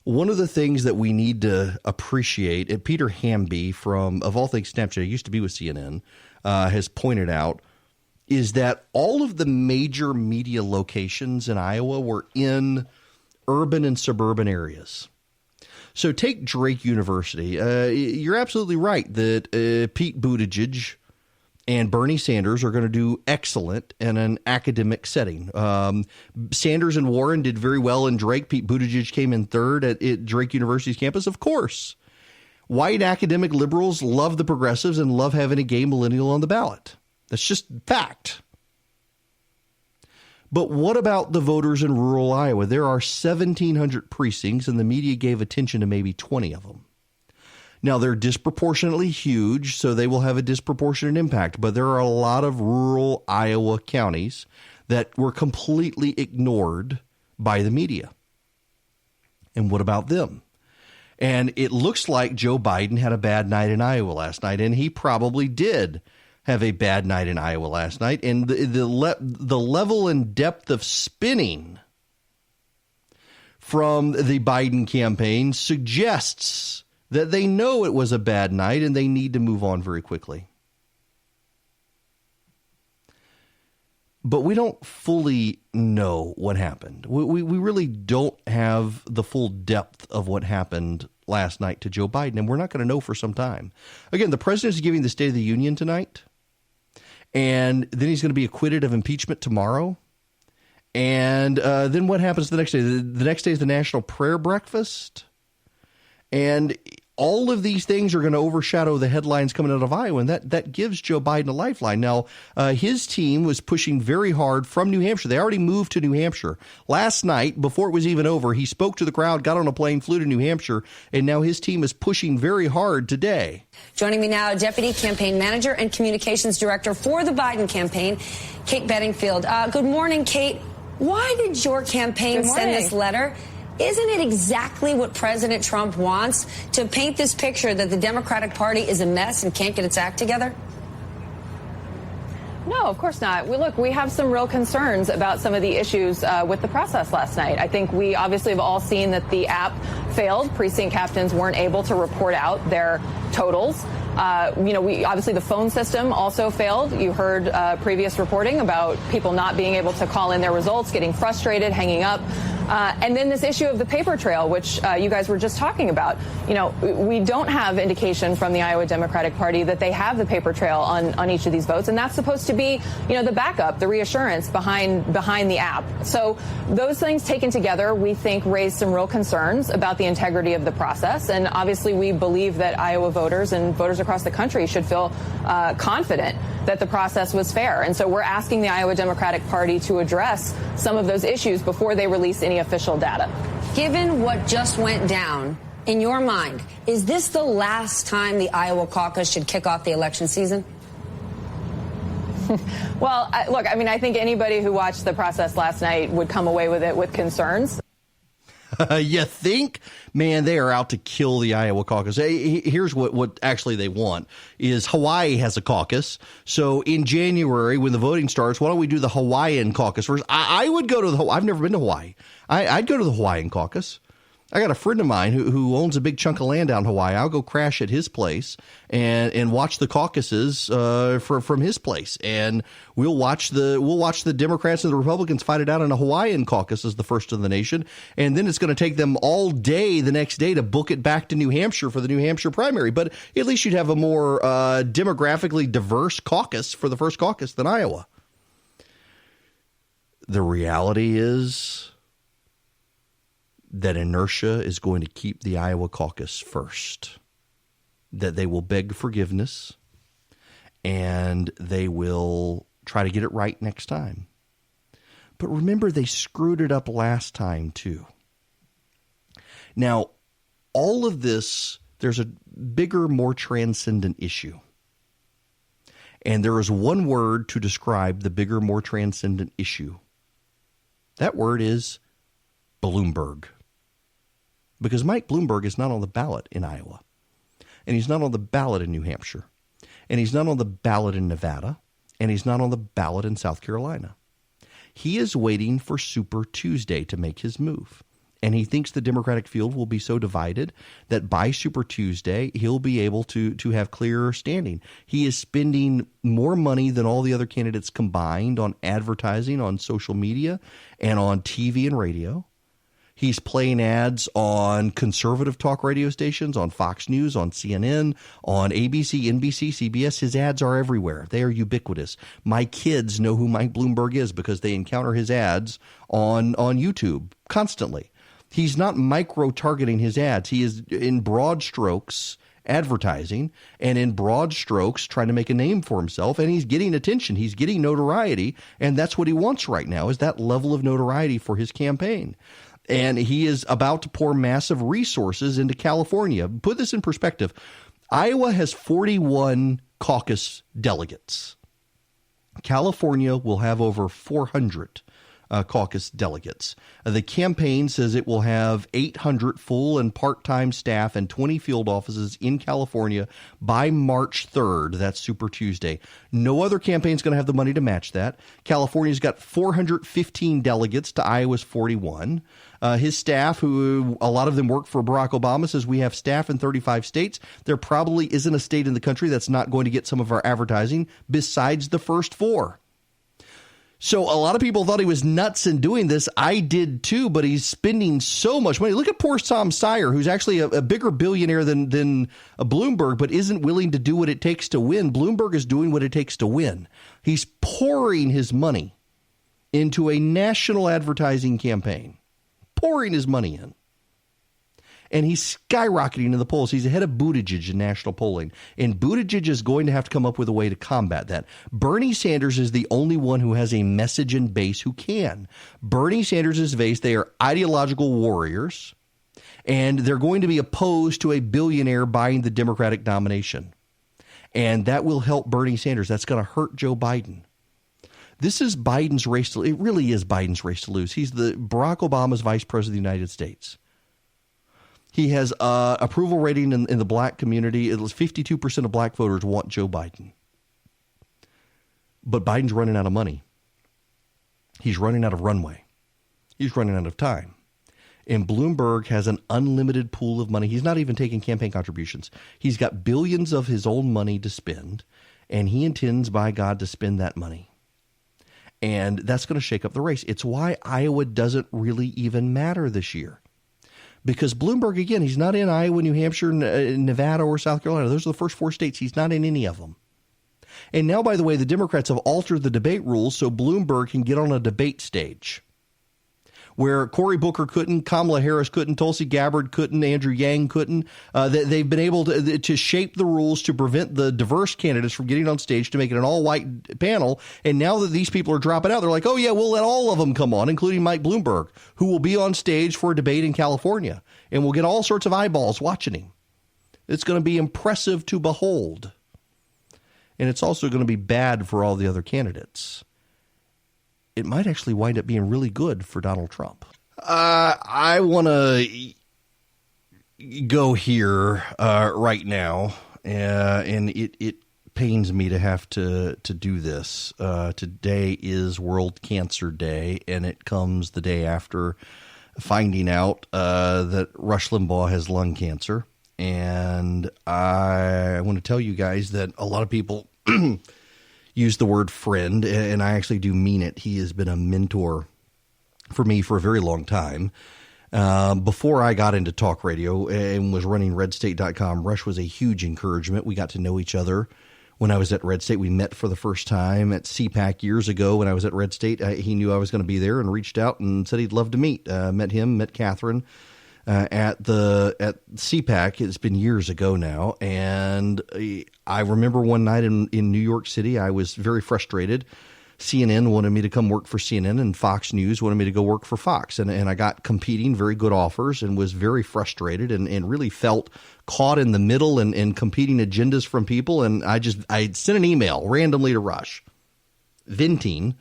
One of the things that we need to appreciate, and Peter Hamby from, of all things, Snapchat, used to be with CNN, has pointed out, is that all of the major media locations in Iowa were in urban and suburban areas. So take Drake University. You're absolutely right that Pete Buttigieg and Bernie Sanders are going to do excellent in an academic setting. Sanders and Warren did very well in Drake. Pete Buttigieg came in 3rd at Drake University's campus. Of course, white academic liberals love the progressives and love having a gay millennial on the ballot. That's just fact. But what about the voters in rural Iowa? There are 1,700 precincts, and the media gave attention to maybe 20 of them. Now, they're disproportionately huge, so they will have a disproportionate impact. But there are a lot of rural Iowa counties that were completely ignored by the media. And what about them? And it looks like Joe Biden had a bad night in Iowa last night, and he probably did have a bad night in Iowa last night. And the level and depth of spinning from the Biden campaign suggests that they know it was a bad night and they need to move on very quickly. But we don't fully know what happened. We really don't have the full depth of what happened last night to Joe Biden, and we're not going to know for some time. Again, the president is giving the State of the Union tonight, and then he's going to be acquitted of impeachment tomorrow. And then what happens the next day? The next day is the National Prayer Breakfast. And all of these things are going to overshadow the headlines coming out of Iowa, and that gives Joe Biden a lifeline. Now, his team was pushing very hard from New Hampshire. They already moved to New Hampshire. Last night, before it was even over, he spoke to the crowd, got on a plane, flew to New Hampshire, and now his team is pushing very hard today. Joining me now, Deputy Campaign Manager and Communications Director for the Biden campaign, Kate Bedingfield. Good morning, Kate. Why did your campaign send this letter? Isn't it exactly what President Trump wants, to paint this picture that the Democratic Party is a mess and can't get its act together? No, of course not. We have some real concerns about some of the issues with the process last night. I think we obviously have all seen that the app failed. Precinct captains weren't able to report out their totals. Obviously the phone system also failed. You heard previous reporting about people not being able to call in their results, getting frustrated, hanging up. And then this issue of the paper trail, which you guys were just talking about. We don't have indication from the Iowa Democratic Party that they have the paper trail on each of these votes. And that's supposed to be, the backup, the reassurance behind the app. So those things taken together, we think, raise some real concerns about the integrity of the process. And obviously, we believe that Iowa voters and voters across the country should feel confident that the process was fair. And so we're asking the Iowa Democratic Party to address some of those issues before they release any official data. Given what just went down, in your mind, is this the last time the Iowa caucus should kick off the election season? Well, I think anybody who watched the process last night would come away with it with concerns. You think? Man, they are out to kill the Iowa caucus. Here's what actually they want is Hawaii has a caucus. So in January, when the voting starts, why don't we do the Hawaiian caucus first? I would go to I've never been to Hawaii. I'd go to the Hawaiian caucus. I got a friend of mine who owns a big chunk of land down in Hawaii. I'll go crash at his place and watch the caucuses from his place, and we'll watch the Democrats and the Republicans fight it out in a Hawaiian caucus as the first in the nation, and then it's going to take them all day the next day to book it back to New Hampshire for the New Hampshire primary. But at least you'd have a more demographically diverse caucus for the first caucus than Iowa. The reality is that inertia is going to keep the Iowa caucus first, that they will beg forgiveness and they will try to get it right next time. But remember, they screwed it up last time too. Now, all of this, there's a bigger, more transcendent issue. And there is one word to describe the bigger, more transcendent issue. That word is Bloomberg. Because Mike Bloomberg is not on the ballot in Iowa, and he's not on the ballot in New Hampshire, and he's not on the ballot in Nevada, and he's not on the ballot in South Carolina. He is waiting for Super Tuesday to make his move, and he thinks the Democratic field will be so divided that by Super Tuesday, he'll be able to have clearer standing. He is spending more money than all the other candidates combined on advertising, on social media, and on TV and radio. He's playing ads on conservative talk radio stations, on Fox News, on CNN, on ABC, NBC, CBS. His ads are everywhere. They are ubiquitous. My kids know who Mike Bloomberg is because they encounter his ads on YouTube constantly. He's not micro-targeting his ads. He is, in broad strokes, advertising, and in broad strokes trying to make a name for himself, and he's getting attention. He's getting notoriety, and that's what he wants right now, is that level of notoriety for his campaign. And he is about to pour massive resources into California. Put this in perspective. Iowa has 41 caucus delegates. California will have over 400 caucus delegates. The campaign says it will have 800 full and part-time staff and 20 field offices in California by March 3rd. That's Super Tuesday. No other campaign is going to have the money to match that. California's got 415 delegates to Iowa's 41. His staff, who a lot of them work for Barack Obama, says we have staff in 35 states. There probably isn't a state in the country that's not going to get some of our advertising besides the first 4. So a lot of people thought he was nuts in doing this. I did too, but he's spending so much money. Look at poor Tom Steyer, who's actually a bigger billionaire than Bloomberg, but isn't willing to do what it takes to win. Bloomberg is doing what it takes to win. He's pouring his money into a national advertising campaign, pouring his money in. And he's skyrocketing in the polls. He's ahead of Buttigieg in national polling. And Buttigieg is going to have to come up with a way to combat that. Bernie Sanders is the only one who has a message and base who can. Bernie Sanders' base, they are ideological warriors. And they're going to be opposed to a billionaire buying the Democratic nomination. And that will help Bernie Sanders. That's going to hurt Joe Biden. This is Biden's race to lose. It really is Biden's race to lose. He's the Barack Obama's vice president of the United States. He has approval rating in the black community. It was 52% of black voters want Joe Biden. But Biden's running out of money. He's running out of runway. He's running out of time. And Bloomberg has an unlimited pool of money. He's not even taking campaign contributions. He's got billions of his own money to spend, and he intends, by God, to spend that money. And that's going to shake up the race. It's why Iowa doesn't really even matter this year. Because Bloomberg, again, he's not in Iowa, New Hampshire, Nevada, or South Carolina. Those are the first 4 states. He's not in any of them. And now, by the way, the Democrats have altered the debate rules so Bloomberg can get on a debate stage where Cory Booker couldn't, Kamala Harris couldn't, Tulsi Gabbard couldn't, Andrew Yang couldn't. They've been able to shape the rules to prevent the diverse candidates from getting on stage to make it an all-white panel. And now that these people are dropping out, they're like, oh, yeah, we'll let all of them come on, including Mike Bloomberg, who will be on stage for a debate in California. And we'll get all sorts of eyeballs watching him. It's going to be impressive to behold. And it's also going to be bad for all the other candidates. It might actually wind up being really good for Donald Trump. I want to go here right now, and it pains me to have to do this. Today is World Cancer Day, and it comes the day after finding out that Rush Limbaugh has lung cancer. And I want to tell you guys that a lot of people use the word friend, and I actually do mean it. He has been a mentor for me for a very long time. Before I got into talk radio and was running redstate.com, Rush was a huge encouragement. We got to know each other when I was at Red State. We met for the first time at CPAC years ago when I was at Red State. He knew I was going to be there and reached out and said he'd love to meet. Met him, met Catherine at CPAC. It's been years ago now, and I remember one night in New York City, I was very frustrated. CNN wanted me to come work for CNN, and Fox News wanted me to go work for Fox, and I got competing very good offers and was very frustrated and really felt caught in the middle and competing agendas from people. And I sent an email randomly to Rush venting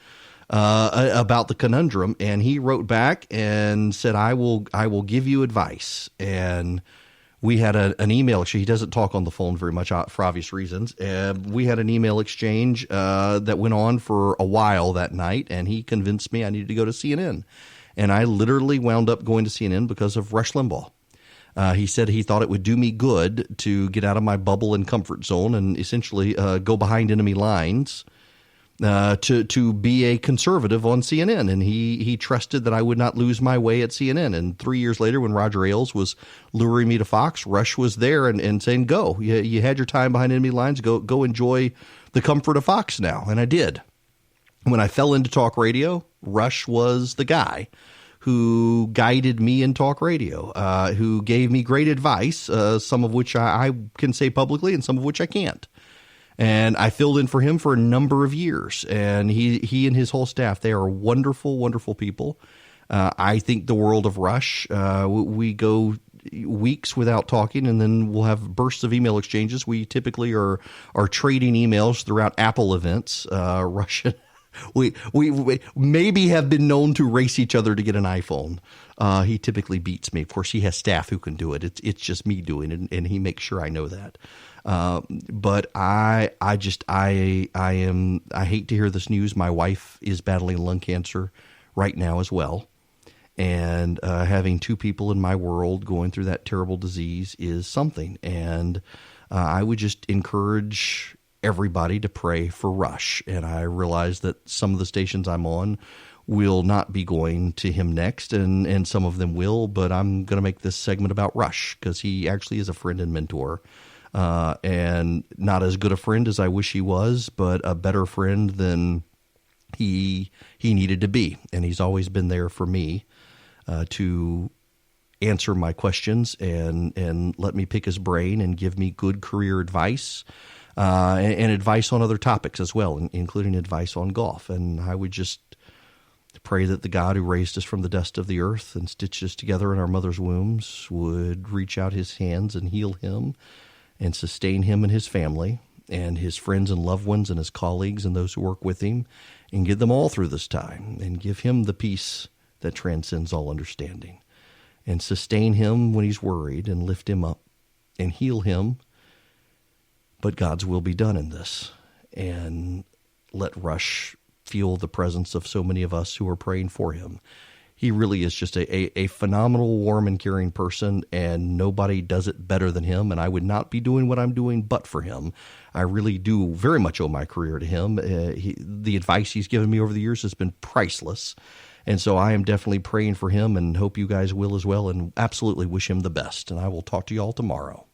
about the conundrum, and he wrote back and said, I will give you advice. And we had an email exchange. He doesn't talk on the phone very much for obvious reasons. We had an email exchange that went on for a while that night, and he convinced me I needed to go to CNN. And I literally wound up going to CNN because of Rush Limbaugh. He said he thought it would do me good to get out of my bubble and comfort zone and essentially go behind enemy lines to be a conservative on CNN. And he trusted that I would not lose my way at CNN. And 3 years later, when Roger Ailes was luring me to Fox, Rush was there and saying, go. You had your time behind enemy lines. Go enjoy the comfort of Fox now. And I did. When I fell into talk radio, Rush was the guy who guided me in talk radio, who gave me great advice, some of which I can say publicly and some of which I can't. And I filled in for him for a number of years. And he and his whole staff, they are wonderful, wonderful people. I think the world of Rush. We go weeks without talking, and then we'll have bursts of email exchanges. We typically are trading emails throughout Apple events. We maybe have been known to race each other to get an iPhone. He typically beats me. Of course, he has staff who can do it. It's just me doing it, and he makes sure I know that. But I hate to hear this news. My wife is battling lung cancer right now as well. And having two people in my world going through that terrible disease is something. And I would just encourage everybody to pray for Rush. And I realize that some of the stations I'm on will not be going to him next, and some of them will. But I'm going to make this segment about Rush because he actually is a friend and mentor. And not as good a friend as I wish he was, but a better friend than he needed to be. And he's always been there for me to answer my questions and let me pick his brain and give me good career advice and advice on other topics as well, including advice on golf. And I would just pray that the God who raised us from the dust of the earth and stitched us together in our mother's wombs would reach out his hands and heal him and sustain him and his family and his friends and loved ones and his colleagues and those who work with him, and get them all through this time, and give him the peace that transcends all understanding, and sustain him when he's worried, and lift him up and heal him. But God's will be done in this, and let Rush feel the presence of so many of us who are praying for him. He really is just a phenomenal, warm, and caring person, and nobody does it better than him, and I would not be doing what I'm doing but for him. I really do very much owe my career to him. The advice he's given me over the years has been priceless, and so I am definitely praying for him and hope you guys will as well, and absolutely wish him the best. And I will talk to you all tomorrow.